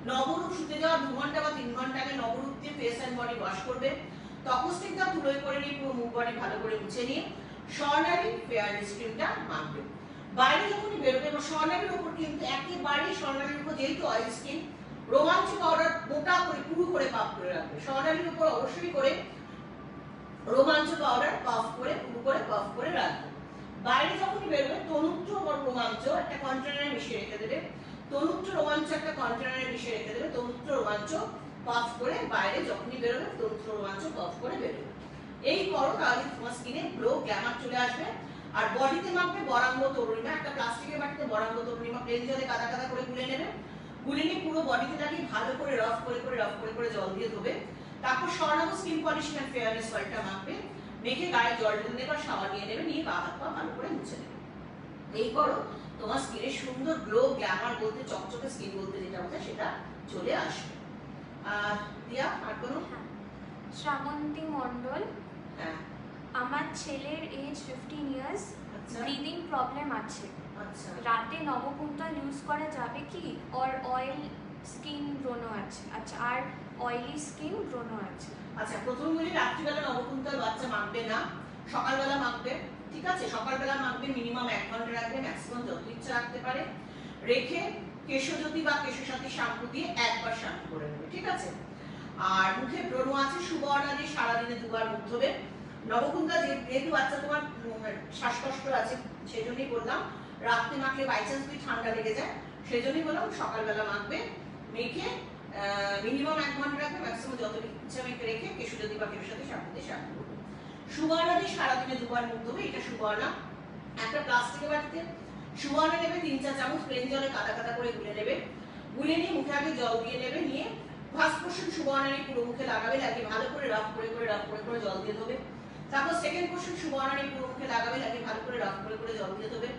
নবরূপ শুতে যাওয়ার 2 ঘন্টা বা 3 ঘন্টা আগে নবরূপ দিয়ে ফেস এন্ড বডি ওয়াশ করবে, তপস্নিগ্ধা তুলোয় করে নিয়ে পুরো মুখ বডি ভালো করে মুছে নিয়ে স্বর্ণালী ফেয়ারনেস ক্রিমটা মাখবে। বাইরে যখনই বেরোবে, এবং স্বর্ণালীর উপর কিন্তু একেবারেই স্বর্ণালীর উপর যেহেতু অয়েল স্কিন, রোমাঞ্চ পাউডার মোটা করে পুরো করে পাপ করে রাখবে। স্বর্ণালীর উপর অবশ্যই করে রোমাঞ্চ পাউডার পাফ করে পুরো করে পাফ করে রাখবে। বাইরে যখনই বেরোবে তনুত্র বা রোমাঞ্চ একটা কন্টেনারে মিশিয়ে রেখে দেবে, তনুত্র রোমাঞ্চ পাফ করে বাইরে যখনই বেরোবে তনুত্র রোমাঞ্চ পাফ করে বেরোবে। এই করো, তাহলে তোমার স্কিনে গ্লো গ্ল্যামার চলে আসবে। আর বডিতে মাখবে বরাঙ্গ তরুণিমা, একটা প্লাস্টিকের বাটিতে বরাঙ্গ তরুণিমা প্লেন জলে কাদা কাদা করে গুলে নেবে, গুলে নিয়ে পুরো বডিতে লাগিয়ে ভালো করে রাফ করে জল দিয়ে ধোবে। তারপর Swarnabh skin polishing and fairness অয়েলটা মাখবে, মেখে গায়ে জল ঢেলে নেবে, শাওয়ার নিয়ে নেবে, নিয়ে গা হাত পা ভালো করে মুছে নেবে। এই করো, তোমার স্কিনে সুন্দর গ্লো গ্ল্যামার বলতে, চকচকে স্কিন বলতে যেটা বোঝায় সেটা চলে আসবে। আর দিয়া আর কোনো? শ্রাবন্তী মণ্ডল, হ্যাঁ, আমার ছেলের এজ 15 ইয়ার্স, আচ্ছা ব্রিদিং প্রবলেম আছে, আচ্ছা রাতে নবকুন্তল ইউজ করা যাবে কি? আর অয়েল স্কিন ব্রণ আছে, আচ্ছা, আর অয়েলি স্কিন ব্রণ আছে। আচ্ছা, প্রথম বলি রাত্রিবেলা নবকুন্তল বাচ্চা মাখবে না, সকালবেলা মাখবে। ঠিক আছে, সকালবেলা মাখবে, মিনিমাম 1 ঘন্টা রাখবে, ম্যাক্সিমাম যত ইচ্ছা রাখতে পারে, রেখে কেশজ্যোতি বা কেশসাথী শ্যাম্পু দিয়ে একবার শ্যাম্পু করে নেবে। ঠিক আছে, আর মুখে ব্রণ আছে, সুবর্ণা দিয়ে সারাদিনে 2 বার মুখ ধোবে। নবকুন্তল যেহেতু বাচ্চা তোমার শ্বাসকষ্ট আছে, সেই জন্যই বললাম রাত্রে মাখলে বাই চান্স যদি ঠান্ডা লেগে যায়, সেই জন্যই বললাম সকালবেলা মাখবে, মেখে মিনিমাম 1 ঘন্টা রাখবে, ম্যাক্সিমাম যত ইচ্ছা মেখে রেখে কেশজ্যোতি বা কেশসাথী শ্যাম্পু দিয়ে শ্যাম্পু করবে। সুবর্ণা দিয়ে সারাদিনে 2 বার মুখ ধোবে, এটা সুবর্ণা। একটা প্লাস্টিকের বাটিতে সুবর্ণা নেবে 3 চা চামচ, প্লেন জলে কাদা কাদা করে গুলে নেবে, গুলে নিয়ে মুখে আগে জল দিয়ে নেবে, নিয়ে ফার্স্ট পোরশন সুবর্ণা নিয়ে পুরো মুখে লাগাবে, লাগিয়ে ভালো করে রাফ করে জল দিয়ে ধোবে। তারপর সেকেন্ড পোরশন সুবর্ণা নিয়ে পুরো মুখে লাগাবে, লাগিয়ে ভালো করে রাফ করে জল দিয়ে ধোবে।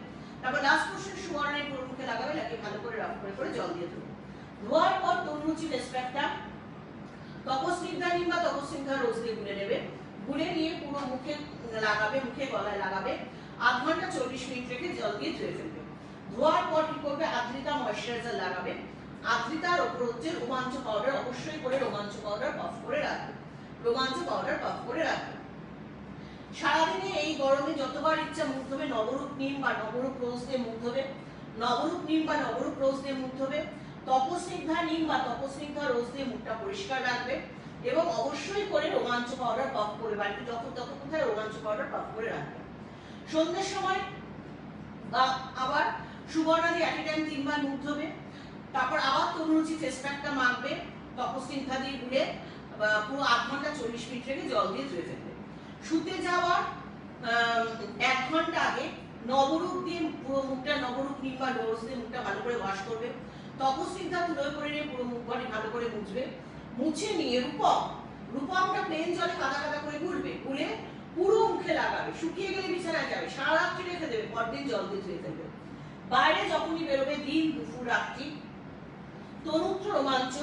তারপর লাস্ট পোরশন সুবর্ণা নিয়ে পুরো মুখে লাগাবে, লাগিয়ে ভালো করে রাফ করে জল দিয়ে ধোবে। ধোয়ার পর তনুরুচি ফেস প্যাকটা তপস্নিগ্ধা নিম বা তপস্নিগ্ধা রোজ দিয়ে গুলে নেবে, গুলে নিয়ে পুরো মুখে লাগাবে, মুখে গলায় লাগাবে, আধ ঘন্টা 40 মিনিট রেখে জল দিয়ে ধুয়ে ফেলবে। ধোয়ার পর কি করবে? আদ্রিতা ময়শ্চারাইজার লাগাবে। আদ্রিতার ওপর হচ্ছে রোমাঞ্চ পাউডার, অবশ্যই করে রোমাঞ্চ পাউডার পাফ করে রাখবে, রোমাঞ্চ পাউডার পাফ করে রাখবে। সারাদিনে এই গরমে যতবার ইচ্ছা মুখ ধোবে, নবরূপ নিম বা নবরূপ রোজ দিয়ে মুখ ধোবে, নবরূপ নিম বা নবরূপ রোজ দিয়ে মুখ ধোবে, তপস্নিগ্ধা নিম বা তপস্নিগ্ধা রোজ দিয়ে মুখটা পরিষ্কার রাখবে, এবং অবশ্যই করে রোমাঞ্চ পাউডার পাফ করে বাড়িতে যখন তখন কোথায় রোমাঞ্চ পাউডার পাফ করে রাখবে। সন্ধ্যের সময় বা আবার সুবর্ণাদি একই টাইম 3 বার মুখ ধোবে, তারপর আবার তরুণরুচি ফেস প্যাকটা মাখবে, তপস্নিগ্ধা দিয়ে গুলে পুরো 8 ঘন্টা 40 মিনিট রেখে জল দিয়ে ধুয়ে ফেলবে। শুতে যাওয়ার 1 ঘন্টা আগে নবরূপ দিয়ে পুরো মুখটা, নবরূপ নিম বা রোজ দিয়ে মুখটা ভালো করে ওয়াশ করবে, তপস্নিগ্ধা তুলোয় করে নিয়ে পুরো মুখ বাড়ি ভালো করে মুছবে, মুছে নিয়ে রূপমটা প্লেন জলে কাদা কাদা করে গুলবে, গুলে পুরো মুখে লাগাবে, শুকিয়ে গেলে বিছানায় যাবে, সারা রাত্রি রেখে দেবে, পরদিন জল দিয়ে ধুয়ে ফেলবে। বাইরে যখনই বেরোবে দিন দুপুর রাত্রি তনুত্র রোমাঞ্চ,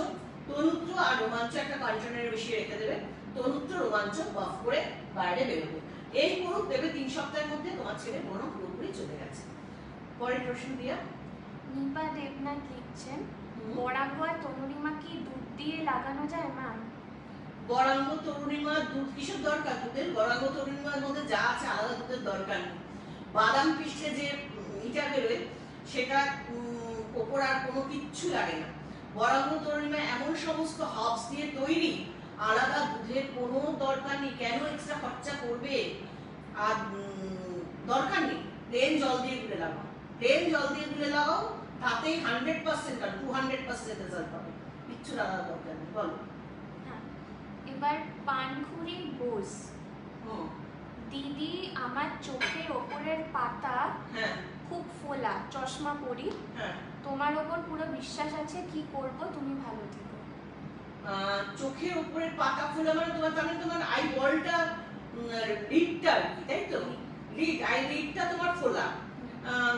তনুত্র আর রোমাঞ্চ একটা কন্টেনারে মিশিয়ে রেখে দেবে, তনুত্র রোমাঞ্চ বাফ করে বাইরে বেরোবে। এই করুক, দেবে 3 সপ্তাহের মধ্যে তোমার ছেলে বরং পুরোপুরি চলে গেছে। পরের প্রশ্ন দিয়া। নিপা দেবনাথ লিখছেন, বড়াঙ্গ আর তরুণিমা কি দুধ দিয়ে লাগানো যায় ম্যাম? বড়াঙ্গ তরুণিমা দুধ কিসের দরকার? দুধের বড়াঙ্গ তরুণিমার মধ্যে যা আছে আলাদা দুধের দরকার নেই। বাদাম পিষ্টে যে ইটা বেরোয় সেটা ওপর আর কোনো কিচ্ছু লাগে না। বড়াঙ্গ তরুণিমা এমন সমস্ত হার্বস দিয়ে তৈরি, আলাদা দুধের কোনো দরকার নেই। কেন এক্সট্রা খরচা করবে? আর দরকার নেই। প্লেন জল দিয়ে গুলে লাগাও, প্লেন জল দিয়ে গুলে লাগাও, তাতেই 100% আর 200% রেজাল্ট পাবে, কিচ্ছু আলাদা দরকার নেই। বলো। এবার পানখুরি বোস, দিদি আমার চোখের ওপরের পাতা খুব ফোলা, চশমা পরি, তোমার ওপর পুরো বিশ্বাস আছে, কি করব, তুমি ভালো থেকো। চোখের উপরের পাতা ফোলা মানে তোমার আই বলটা লিডটা, তাই তো? লিড, আই লিডটা তোমার ফোলা।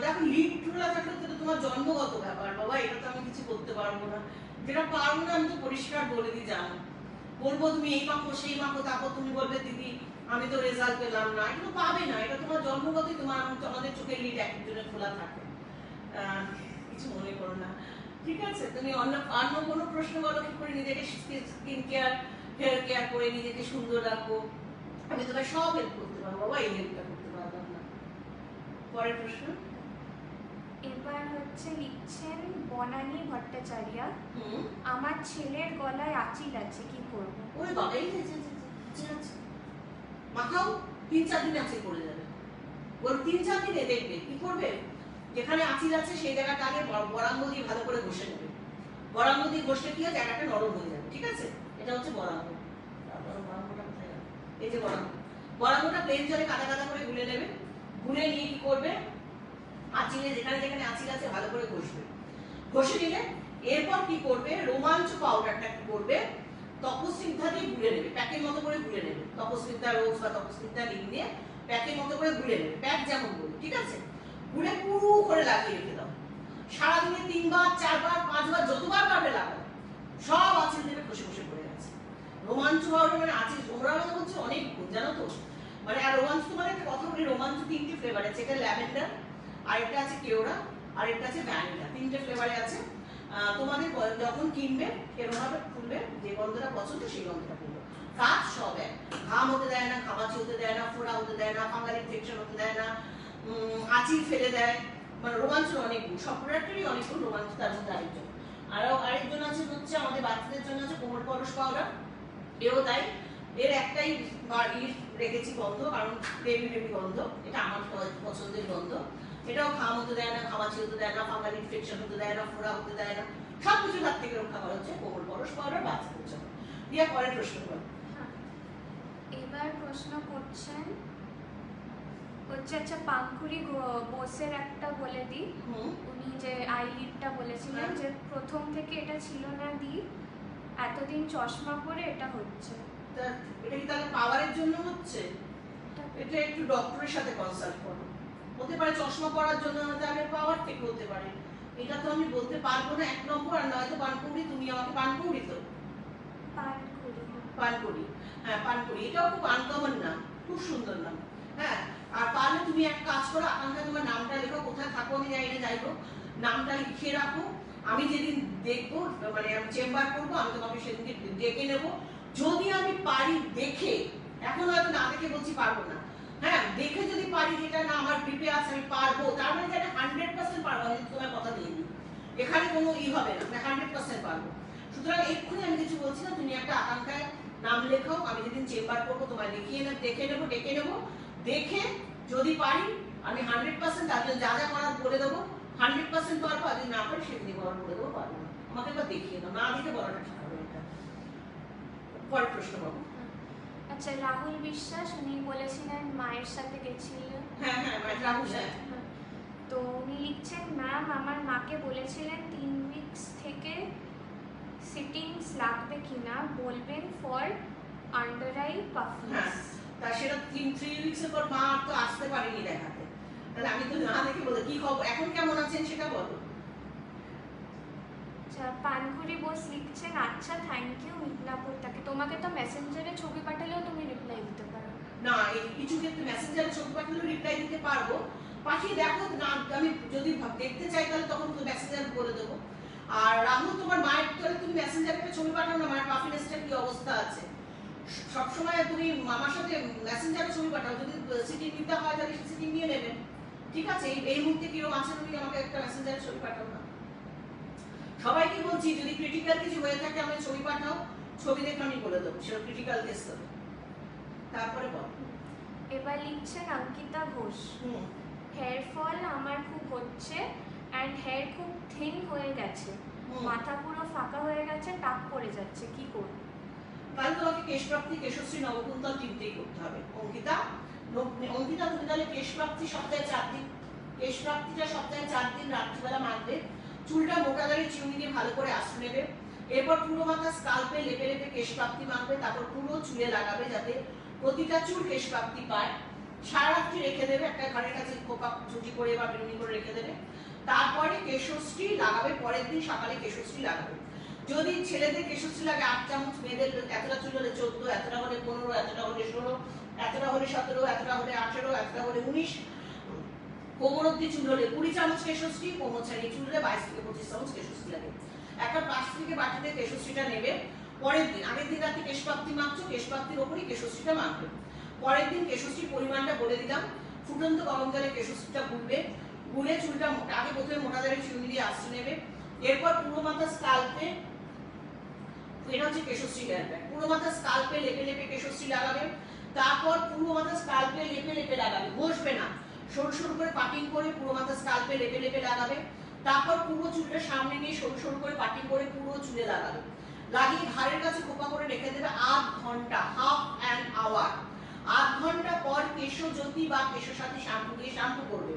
দেখো লিড ফোলা থাকলে তো তোমার জন্মগত ব্যাপার বাবা, এটা তো আমি কিছু করতে পারবো না। যেটা পারবো না আমি তো পরিষ্কার বলে দিই, জানো, বলবো তুমি এই মাখো সেই মাখো, তারপর তুমি বলবে দিদি আমি তো রেজাল্ট পেলাম না। এটা তো পাবে না, এটা তোমার জন্মগতই, আমাদের চোখের লিড এক একজনের খোলা থাকে। কিছু মনে করো না, ঠিক আছে? তুমি অন্য কোনো প্রশ্ন বলো, কি করে নিজেকে স্কিন কেয়ার, হেয়ার কেয়ার করে নিজেকে সুন্দর রাখবো। আমি তোমায় সব হেল্প করতে পারবো বাবা, এই হেল্পটা করতে পারলাম না। পরের প্রশ্ন। এবার হচ্ছে লিখছেন বনানী ভট্টাচার্য, আমার ছেলের গলায় আঁচিল আছে, কি করব? ওরে বাবা, এই মাখাও, 3-4 দিন আঁচিল পড়ে যাবে। ওর 3-4 দিনে দেখবে কি করবে, যেখানে আঁচিল আছে সেই জায়গাটা আগে বরাঙ্গ দিয়ে ভালো করে ঘষে নেবে। বরাঙ্গ দিয়ে ঘষলে কি হয়, জায়গাটা নরম হয়ে যাবে, ঠিক আছে? এটা হচ্ছে বরাঙ্গ। বরাঙ্গটা কোথায় গেল? এই যে বরাঙ্গ, বরাঙ্গটা প্লেন জলে কাদা কাদা করে গুলে নেবে, গুলে নিয়ে কি করবে, আঁচিলে যেখানে যেখানে আঁচিল আছে ভালো করে ঘষবে। ঘষে নিলে এরপর কি করবে, রোমাঞ্চ পাউডারটা কি করবে, তপস্নিগ্ধা দিয়ে গুলে নেবে, প্যাকের মতো করে গুলে নেবে। তপস্নিগ্ধা রোজ বা তপস্নিগ্ধা নিম দিয়ে প্যাকের মতো করে গুলে নেবে, প্যাক যেমন বলি, ঠিক আছে? গুলে পুরো করে লাগিয়ে রেখে দাও। সারাদিনে 3 বার 4 বার 5 বার যতবার পারবে লাগাও, সব আঁচিল দেবে খসে খসে পড়ে গেছে। রোমাঞ্চ পাউডার মানে আঁচিল তোমরা হচ্ছে অনেক গুণ, জানো তো? মানে আর রোমাঞ্চ, তোমার একটা কথা বলি, রোমাঞ্চ 3টে ফ্লেভার আছে, এটা ল্যাভেন্ডার, আরেকটা আছে কেওড়া, আরেকটা আছে ভ্যানিলা, 3টে ফ্লেভারে আছে। তোমাদের যখন কিনবে এরকম ভাবে খুলবে, যে গন্ধটা পছন্দ সেই গন্ধটা খুলবে। কাজ সব এক, ঘাম হতে দেয় না, ঘামাচি হতে দেয় না, ফোড়া হতে দেয় না, ফাঙ্গাল ইনফেকশন হতে দেয় না, আঁচিল ফেলে দেয়। মানে রোমাঞ্চের অনেক গুণ, সব প্রোডাক্টেরই অনেক গুণ, রোমাঞ্চ তার মধ্যে আরেকজন। আরেকজন আছে হচ্ছে আমাদের বাচ্চাদের জন্য আছে কোমল পরশ পাউডার, এও তাই। এর একটাই রেখেছি গন্ধ, কারণ বেবি বেবি গন্ধ, এটা আমার পছন্দের গন্ধ। এটাও ঘাম হতে দেয় না, ঘামাচি হতে দেয় না, ফাঙ্গাল ইনফেকশন হতে দেয় না, ফোড়া হতে দেয় না, সবকিছু হাত থেকে রক্ষা করা হচ্ছে কোমল পরশ পাউডার বাচ্চাদের জন্য। দিয়ে পরের প্রশ্ন করো। এবার প্রশ্ন করছেন হচ্ছে, আচ্ছা পানখুরি বোসের একটা বলে দিই, উনি যে আইলিডটা বলেছিলেন যে প্রথম থেকে এটা ছিল না দি, এতদিন চশমা পরে এটা হচ্ছে, এটা কি তাহলে পাওয়ারের জন্য হচ্ছে? এটা একটু ডক্টরের সাথে কনসাল্ট করো। হতে পারে চশমা পরার জন্য, তাহলে পাওয়ার থেকে হতে পারে, এটা তো আমি বলতে পারবো না 1 নম্বর। আর নয়তো পানকৌড়ি, তুমি আমাকে পানকৌড়ি তো পানকৌড়ি, হ্যাঁ পানকৌড়ি, এটাও খুব আনকমন নাম, খুব সুন্দর নাম। হ্যাঁ, আর পারলে তুমি এক কাজ করো, আকাঙ্ক্ষা তোমার নামটা লেখো, কোথায় থাকো আমি জানি না, যাই হোক নামটা লিখে রাখো, আমি যেদিন দেখবো, মানে আমি চেম্বার করবো, আমি তোমাকে সেদিনকে ডেকে নেবো। যদি আমি পারি দেখে, এখন হয়তো না দেখে বলছি পারবো না, হ্যাঁ দেখে যদি পারি যেটা না আমার গ্রিপে আছে আমি পারবো, তার মানে যেটা 100% পারবো, আমি তোমার কথা দিয়ে দিই, এখানে কোনো হবে না, 100% পারবো। সুতরাং এক্ষুনি আমি কিছু বলছি না, তুমি একটা আকাঙ্ক্ষায় নাম লেখাও, আমি যেদিন চেম্বার করবো তোমায় ডেকে নেবো, দেখে যদি পারি আমি 100% তার জন্য যা যা করার বলে দেবো, 100% পারবো, আর যদি না পারি সেদিনই বলার বলে দেবো পারবো না, আমাকে একবার দেখিয়ে দাও, না দেখে বলাটা ঠিক হবে এটা। পরের প্রশ্ন পাবো। আচ্ছা, রাহুল বিশ্বাস, উনি বলেছিলেন মায়ের সাথে গেছিলেন। হ্যাঁ রাহুল, তো উনি লিখছেন, ম্যাম আমার মাকে বলেছিলেন 3 উইকস থেকে সিটিংস লাগবে কিনা বলবেন ফর আন্ডার আই পাফনেস। তা সেটা 3 উইকসের পর মা আর তো আসতে পারেনি দেখাতে, তাহলে আমি তো না দেখে বলে কি খবর, এখন কেমন আছেন সেটা বলো। আচ্ছা, পানঘুরি বোস লিখছেন, আচ্ছা থ্যাংক ইউ মিদনাপুর থেকে। তোমাকে তো মেসেঞ্জারে ছবি পাঠালেও তুমি রিপ্লাই দিতে পারো। না, এই কিছু ক্ষেত্রে মেসেঞ্জারে ছবি পাঠালেও রিপ্লাই দিতে পারবো, পাঠিয়ে দেখো না, আমি যদি দেখতে চাই তাহলে তখন তো মেসেঞ্জার করে দেবো। আর রাহুল, তোমার মায়ের তোরে তুমি মেসেঞ্জারে একটা ছবি পাঠাও না, মায়ের পাফিনেসটার কি অবস্থা আছে। সবসময় তুমি মামার সাথে মেসেঞ্জারে ছবি পাঠাও, যদি সিটি নিতে হয় তাহলে সিটি নিয়ে নেবেন, ঠিক আছে। এই মুহূর্তে কিরকম আছেন তুমি আমাকে একটা মেসেঞ্জারে ছবি পাঠাও না। সবাইকে বলছি যদি ক্রিটিক্যাল কিছু হয়ে থাকে আমাকে ছবি পাঠাও, ছবি দেখে আমি বলে দেবো সেটা ক্রিটিক্যাল কেস হবে। তারপরে বল। এবার লিখছেন অঙ্কিতা ঘোষ, হেয়ার ফল আমার খুব হচ্ছে অ্যান্ড হেয়ার খুব থিন হয়ে গেছে, মাথা পুরো ফাঁকা হয়ে গেছে, টাক পড়ে যাচ্ছে, কি করব? তাহলে তোমাকে কেশপ্রাপ্তি, কেশশ্রী, নবকুন্তল তিনটেই করতে হবে অঙ্কিতা। তুমি তাহলে কেশপ্রাপ্তি সপ্তাহে 4 দিন, কেশপ্রাপ্তিটা সপ্তাহে 4 দিন রাত্রিবেলা মাখবে। চুলটা মোটা দাড়ি চিউনি দিয়ে ভালো করে আঁচড়ে নেবে, এরপর পুরো মাথা স্কাল্পে লেপে লেপে কেশপ্রাপ্তি মাখবে, তারপর পুরো চুলে লাগাবে যাতে প্রতিটা চুল কেশপ্রাপ্তি পায়। সারা রাত্রি রেখে দেবে, একটা ঘরের কাছে খোপা ঝুঁটি করে বা বেরুনি করে রেখে দেবে। তারপরে কেশশ্রী লাগাবে, পরের দিন সকালে কেশশ্রী লাগাবে। যদি ছেলেদের কেশশ্রী লাগে 8 চামচ, মেয়েদের এতটা চুল হলে 14, এতটা হলে 15, এতটা হলে 16, এতটা হলে 17, এতটা হলে 18, এতটা হলে 19, কোমর অব্দি চুল হলে 20 চামচ কেশশ্রী, কোমর ছাড়িয়ে চুল হলে 22 থেকে 25 চামচ কেশশ্রী লাগে। একটা প্লাস্টিকের বাটিতে কেশশ্রীটা নেবে, পরের দিন, আগের দিন রাতে কেশপ্রাপ্তি মাখছো, কেশপ্রাপ্তির ওপরই কেশশ্রীটা মাখবে। পরের দিন কেশশ্রীর পরিমাণটা বলে দিলাম, ফুটন্ত গরম জলে কেশশ্রীটা গুলে চুলটা আগে প্রথমে মোটা দাড়ি চিউনি দিয়ে আঁচড়ে নেবে, এরপর পুরো মাথা স্কাল্পে, এটা হচ্ছে কেশশ্রী হেয়ার প্যাক, পুরো মাথা স্কাল্পে লেপে লেপে কেশশ্রী লাগাবে। তারপর পুরো মাথা স্কাল্পে লেপে লেপে লাগাবে, ঘষবে না, সরু সরু করে পাটিং করে পুরো মাথা স্কাল্পে লেপে লেপে লাগাবে। তারপর পুরো চুলটা সামনে নিয়ে সরু সরু করে পাটিং করে পুরো চুলে লাগাবে, লাগিয়ে ঘাড়ের কাছে খোপা করে রেখে দেবে 8 ঘন্টা, হাফ অ্যান আওয়ার। 8 ঘন্টা পর কেশজ্যোতি বা কেশসাথী শ্যাম্পু দিয়ে শ্যাম্পু করবে।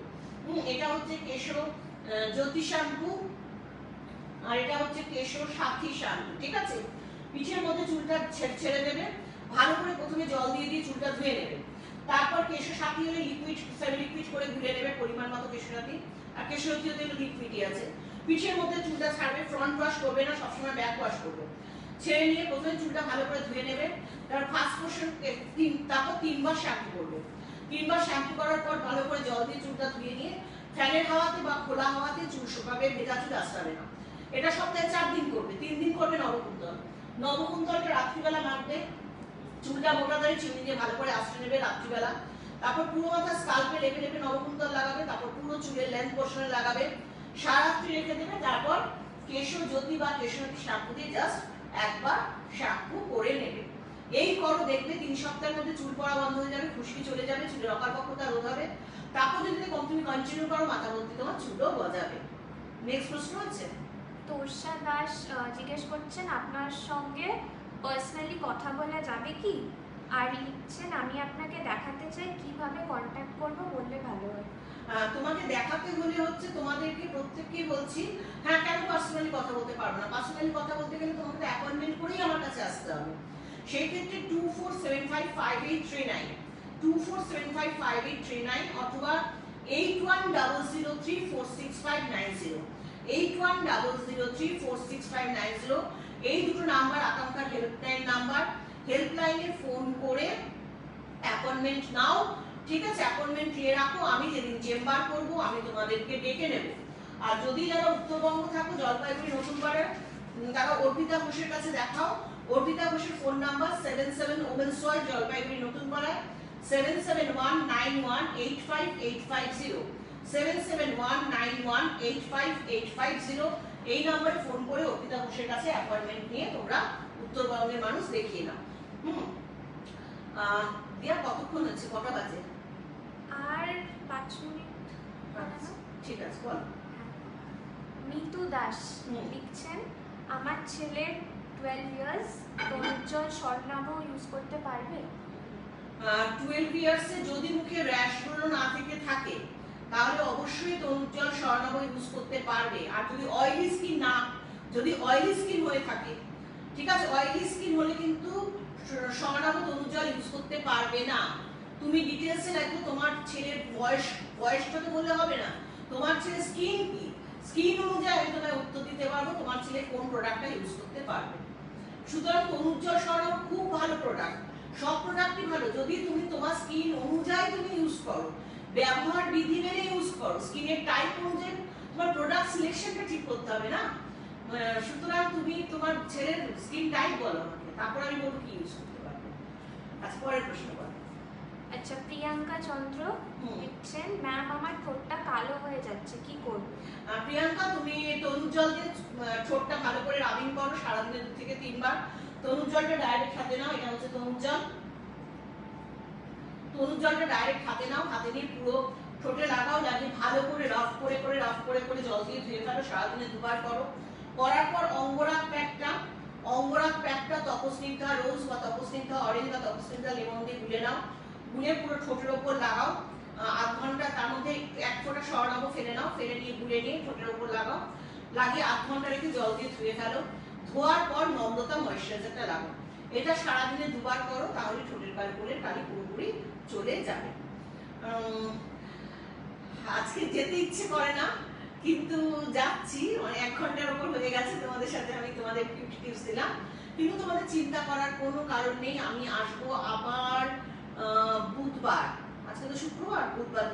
এটা হচ্ছে কেশজ্যোতি শ্যাম্পু আর এটা হচ্ছে কেশসাথী শ্যাম্পু, ঠিক আছে। পিঠের মধ্যে চুলটা ছেড়ে দেবে, ভালো করে প্রথমে জল দিয়ে দিয়ে চুলটা ধুয়ে নেবে। তারপর কেশসাথী হলে লিকুইড, সেমি লিকুইড করে গুলে নেবে পরিমাণ মতো কেশসাথী, আর কেশজ্যোতি হলে লিকুইডই আছে। পিঠের মধ্যে চুলটা ছাড়বে, ফ্রন্ট ওয়াশ করবে না, সবসময় ব্যাক ওয়াশ করবে। ছেড়ে নিয়ে প্রথমে চুলটা ভালো করে ধুয়ে নেবে, তারপর ফার্স্ট পোর্শন তারপর 3 বার শ্যাম্পু করবে। 3 বার শ্যাম্পু করার পর ভালো করে জল দিয়ে চুলটা ধুয়ে নিয়ে ফ্যানের হাওয়াতে বা খোলা হাওয়াতে চুল শুকাবে, ভেজা চুল আঁচড়াবে না। এটা সপ্তাহে 4 দিন করবে, 3 দিন করবে নবকুন্তল। নবকুন্তলটা রাত্রিবেলা মাখবে, চুলটা মোটা দাড়ি চিউনি দিয়ে ভালো করে আঁচড়ে নেবে রাত্রিবেলা। তারপর পুরো মাথা স্কাল্পে লেপে লেপে নবকুন্তল লাগাবে, তারপর পুরো চুলের লেন্থ পোর্শনে লাগাবে, সারা রাত্রি রেখে দেবে। তারপর কেশজ্যোতি বা কেশসাথী শ্যাম্পু দিয়ে জাস্ট একবার শ্যাম্পু করে নেবে। এই করো, দেখবে 3 সপ্তাহের মধ্যে চুল পড়া বন্ধ হয়ে যাবে, খুশকি চলে যাবে, চুলের অকারপক্ষতা রোধ হবে। তারপর যদি তুমি কন্টিনিউ করো, মাথা ভর্তি তোমার চুলও গজাবে। নেক্সট প্রশ্ন আছে। তোষা দাস জিজ্ঞেস করছেন, আপনার সঙ্গে পার্সোনালি কথা বলা যাবে কি? আর লিখছেন, আমি আপনাকে দেখাতে চাই, কিভাবে কন্ট্যাক্ট করব বললে ভালো হয়। তোমাকে দেখাতে হলে হচ্ছে তোমাদেরকে প্রত্যেককেই বলছি, হ্যাঁ কেন পার্সোনালি কথা বলতে পারবো না? পার্সোনালি কথা বলতে গেলে তোমাকে অ্যাপয়েন্টমেন্ট করেই আমার কাছে আসতে হবে। সেই ক্ষেত্রে 24755839 24755839 অথবা 8100346590 8100346590 এই দুটো নাম্বার আকাঙ্ক্ষার হেল্পলাইন নাম্বার। হেল্পলাইনে ফোন করে অ্যাপয়েন্টমেন্ট নাও, ঠিক আছে। অ্যাপয়েন্টমেন্ট নিয়ে রাখো, আমি যেদিন চেম্বার করব আমি তোমাদেরকে ডেকে নেব। আর যদি যারা উত্তরবঙ্গ থাকো, জলপাইগুড়ি নতুন পাড়ার, তারা অর্পিতা ঘোষের কাছে দেখাও। অর্পিতা ঘোষের phone number 77 women's world, Jalpaiguri নতুন পাড়ায় 7719185850, 7719185850। এই নম্বরে ফোন করে অর্পিতা ঘোষের কাছে অ্যাপয়েন্টমেন্ট নিয়ে তোমরা উত্তরবঙ্গের মানুষ দেখিয়ে নাও। দিয়া কতক্ষণ হচ্ছে, কটা বাজে? আর 5 মিনিট। ঠিক আছে, বল। মিতু দাস লিখছেন, আমার ছেলের 12 ইয়ার্স, তনুজ্জ্বল স্বর্ণাভ ইউজ করতে পারবে? 12 ইয়ার্সে যদি মুখে র্যাশ গুলো না থেকে থাকে তাহলে অবশ্যই তনুজ্জ্বল স্বর্ণাভ ইউজ করতে পারবে। আর যদি অয়েলি স্কিন হয়ে থাকে, ঠিক আছে, অয়েলি স্কিন হলে কিন্তু স্বর্ণাভ তনুজ্জ্বল ইউজ করতে পারবে না। তুমি ডিটেইলসে দেখো তোমার ছেলের বয়সটা তো বললে হবে না, তোমার ছেলের স্কিন কি, স্কিন অনুযায়ী আমি তোমায় উত্তর দিতে পারবো তোমার ছেলে কোন প্রোডাক্টটা ইউজ করতে পারবে। সুতরাং তনুজ্জ্বল স্বর্ণাভ খুব ভালো প্রোডাক্ট, সব প্রোডাক্টই ভালো যদি তুমি তোমার স্কিন অনুযায়ী তুমি ইউজ করো, ব্যবহার বিধি মেনে ইউজ করো, স্কিনের টাইপ অনুযায়ী তোমার প্রোডাক্ট সিলেকশনটা ঠিক করতে হবে না। সুতরাং তুমি তোমার ছেলের স্কিন টাইপ বলো আমাকে, তারপর আমি বলবো কি ইউজ করতে পারবে। আচ্ছা, পরের প্রশ্ন বলো। আচ্ছা, প্রিয়াঙ্কা চন্দ্র লিখছেন, ম্যাম আমার ঠোঁটটা কালো হয়ে যাচ্ছে, কি করব? প্রিয়াঙ্কা, তুমি তনুজ্জ্বল দিয়ে ঠোঁটটা ভালো করে রাবিং করো সারাদিনে 2 থেকে 3 বার। তনুজ্জ্বলটা ডাইরেক্ট হাতে নাও, এটা হচ্ছে তনুজ্জ্বলটা ডাইরেক্ট হাতে নাও, হাতে নিয়ে পুরো ঠোঁটে লাগাও, লাগিয়ে ভালো করে রাফ করে জল দিয়ে ধুয়ে ফেলো, সারাদিনে 2 বার করো। করার পর অঙ্গরাগ প্যাকটা তপস্নিগ্ধা রোজ বা তপস্নিগ্ধা অরেঞ্জ বা তপস্নিগ্ধা লেমন দিয়ে গুলে নাও, গুলে পুরো ঠোঁটের উপর লাগাও। আধ ঘন্টা, তার মধ্যে 1 ফোঁটা স্বর্ণাভ ফেলে নাও, ফেলে নিয়ে গুলে নিয়ে ঠোঁটের উপর লাগাও, লাগিয়ে আধ ঘন্টা রেখে জল দিয়ে ধুয়ে ফেলো। ধোয়ার পর নম্রতা ময়েশ্চারাইজারটা লাগাও। এটা সারাদিনে 2 বার করো, তাহলে ঠোঁটের কালির কালি পুরোপুরি চলে যাবে। আজকে যেতে ইচ্ছে করে না, কিন্তু যাচ্ছি, মানে 1 ঘন্টার উপর হয়ে গেছে তোমাদের সাথে আমি তোমাদের টিপস দিলাম, কিন্তু তোমাদের চিন্তা করার কোনো কারণ নেই। আমি আসবো আবার বুধবার, আজকে তো শুক্রবার, বুধবার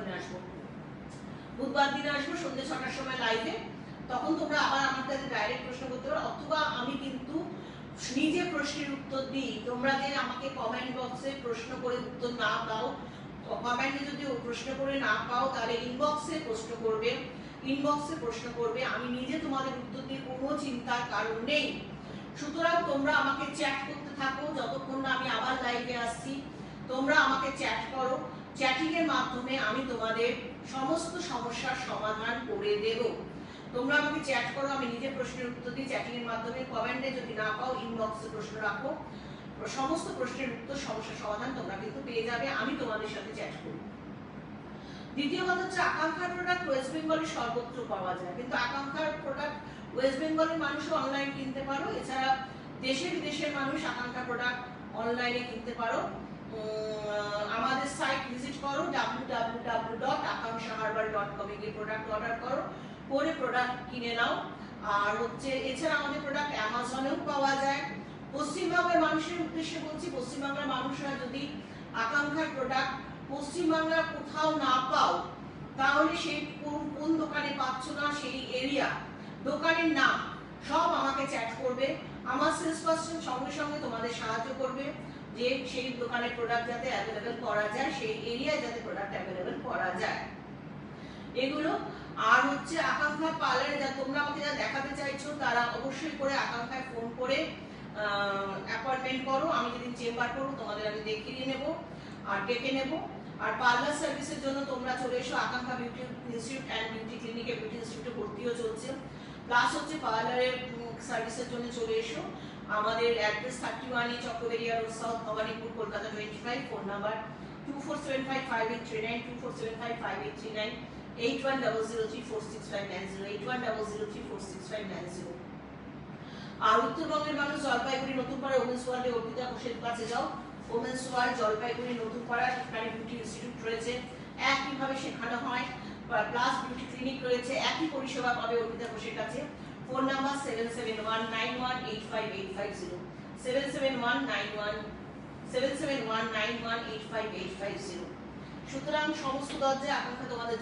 দিনে আসবো সন্ধ্যে 6টার সময় লাইভে। তখন তোমরা আবার আমার কাছে ডাইরেক্ট প্রশ্ন করতে পারো, অথবা আমি কিন্তু নিজে প্রশ্নের উত্তর দিই। তোমরা যে আমাকে কমেন্ট বক্সে প্রশ্ন করে উত্তর না দাও, কমেন্টে যদি প্রশ্ন করে না পাও তাহলে ইনবক্সে প্রশ্ন করবে, আমি নিজে তোমাদের উত্তর দিয়ে কোনো চিন্তার কারণ নেই। সুতরাং তোমরা আমাকে চ্যাট করতে থাকো, যতক্ষণ না আমি আবার লাইভে আসছি তোমরা আমাকে চ্যাট করো। চ্যাটিং এর মাধ্যমে আমি তোমাদের সমস্ত সমস্যার সমাধান করে দেব। তোমরা আমাকে চ্যাট করো, আমি নিজে প্রশ্নের উত্তর দিই চ্যাটিং এর মাধ্যমে। কমেন্টে যদি না পাও ইনবক্সে প্রশ্ন রাখো, সমস্ত প্রশ্নের উত্তর, সমস্যার সমাধান তোমরা কিন্তু পেয়ে যাবে, আমি তোমাদের সাথে চ্যাট করি। দ্বিতীয় কথা হচ্ছে, আকাঙ্ক্ষার প্রোডাক্ট ওয়েস্ট বেঙ্গলে সর্বত্র পাওয়া যায়, কিন্তু আকাঙ্ক্ষার প্রোডাক্ট ওয়েস্ট বেঙ্গলের মানুষও অনলাইন কিনতে পারো, এছাড়া দেশে বিদেশের মানুষ আকাঙ্ক্ষা প্রোডাক্ট অনলাইনে কিনতে পারো। আমাদের সাইট ভিজিট করো www.akankshaherbal.com এ গিয়ে প্রোডাক্ট অর্ডার করো, করে প্রোডাক্ট কিনে নাও। আর হচ্ছে এছাড়া আমাদের প্রোডাক্ট অ্যামাজনেও পাওয়া যায়। পশ্চিমবঙ্গের মানুষের উদ্দেশ্যে বলছি, পশ্চিমবঙ্গের মানুষরা যদি আকাঙ্ক্ষার প্রোডাক্ট পশ্চিমবাংলার কোথাও না পাও, তাহলে সেই কোন দোকানে পাচ্ছ না সেই এরিয়া, দোকানের নাম সব আমাকে চ্যাট করবে। আমার সেলস পারসন সঙ্গে সঙ্গে তোমাদের সাহায্য করবে যে সেই দোকানের প্রোডাক্ট যাতে অ্যাভেলেবেল করা যায়, সেই এরিয়ায় যাতে প্রোডাক্ট অ্যাভেলেবেল করা যায়, এগুলো। আর হচ্ছে আকাঙ্ক্ষা পার্লারে যা তোমরা আমাকে যা দেখাতে চাইছো তারা অবশ্যই করে আকাঙ্ক্ষায় ফোন করে অ্যাপয়েন্টমেন্ট করো। আমি যেদিন চেম্বার করবো তোমাদের আমি দেখিয়ে নেব আর ডেকে নেব। আর পার্লার সার্ভিসের জন্য তোমরা চলে এসো আকাঙ্ক্ষা বিউটি ইনস্টিটিউট অ্যান্ড বিউটি ক্লিনিকে, বিউটি ইনস্টিটিউটে ভর্তিও চলছে, প্লাস হচ্ছে পার্লারের সার্ভিসের জন্য চলে এসো। আমাদের address 31 Chakraberia road, south Bhowanipore, Kolkata 25। Phone number 24755839, 24755839, 8100346590, 8100346590। আর উত্তরবঙ্গের মানুষ জলপাইগুড়ি নতুন পাড়া ওমেন্স ওয়ার্ল্ডে অর্পিতা ঘোষের কাছে যাও। ওমেন্স ওয়ার্ল্ড জলপাইগুড়ি নতুন পাড়া, সেখানে বিউটি ইনস্টিটিউট রয়েছে, একইভাবে শেখানো হয়, প্লাস বিউটি ক্লিনিক রয়েছে, একই পরিষেবা পাবে অর্পিতা ঘোষের কাছে। Phone number 7719185850, 7719185850। সুতরাং সমস্ত দরজায় আকাঙ্ক্ষা তোমাদের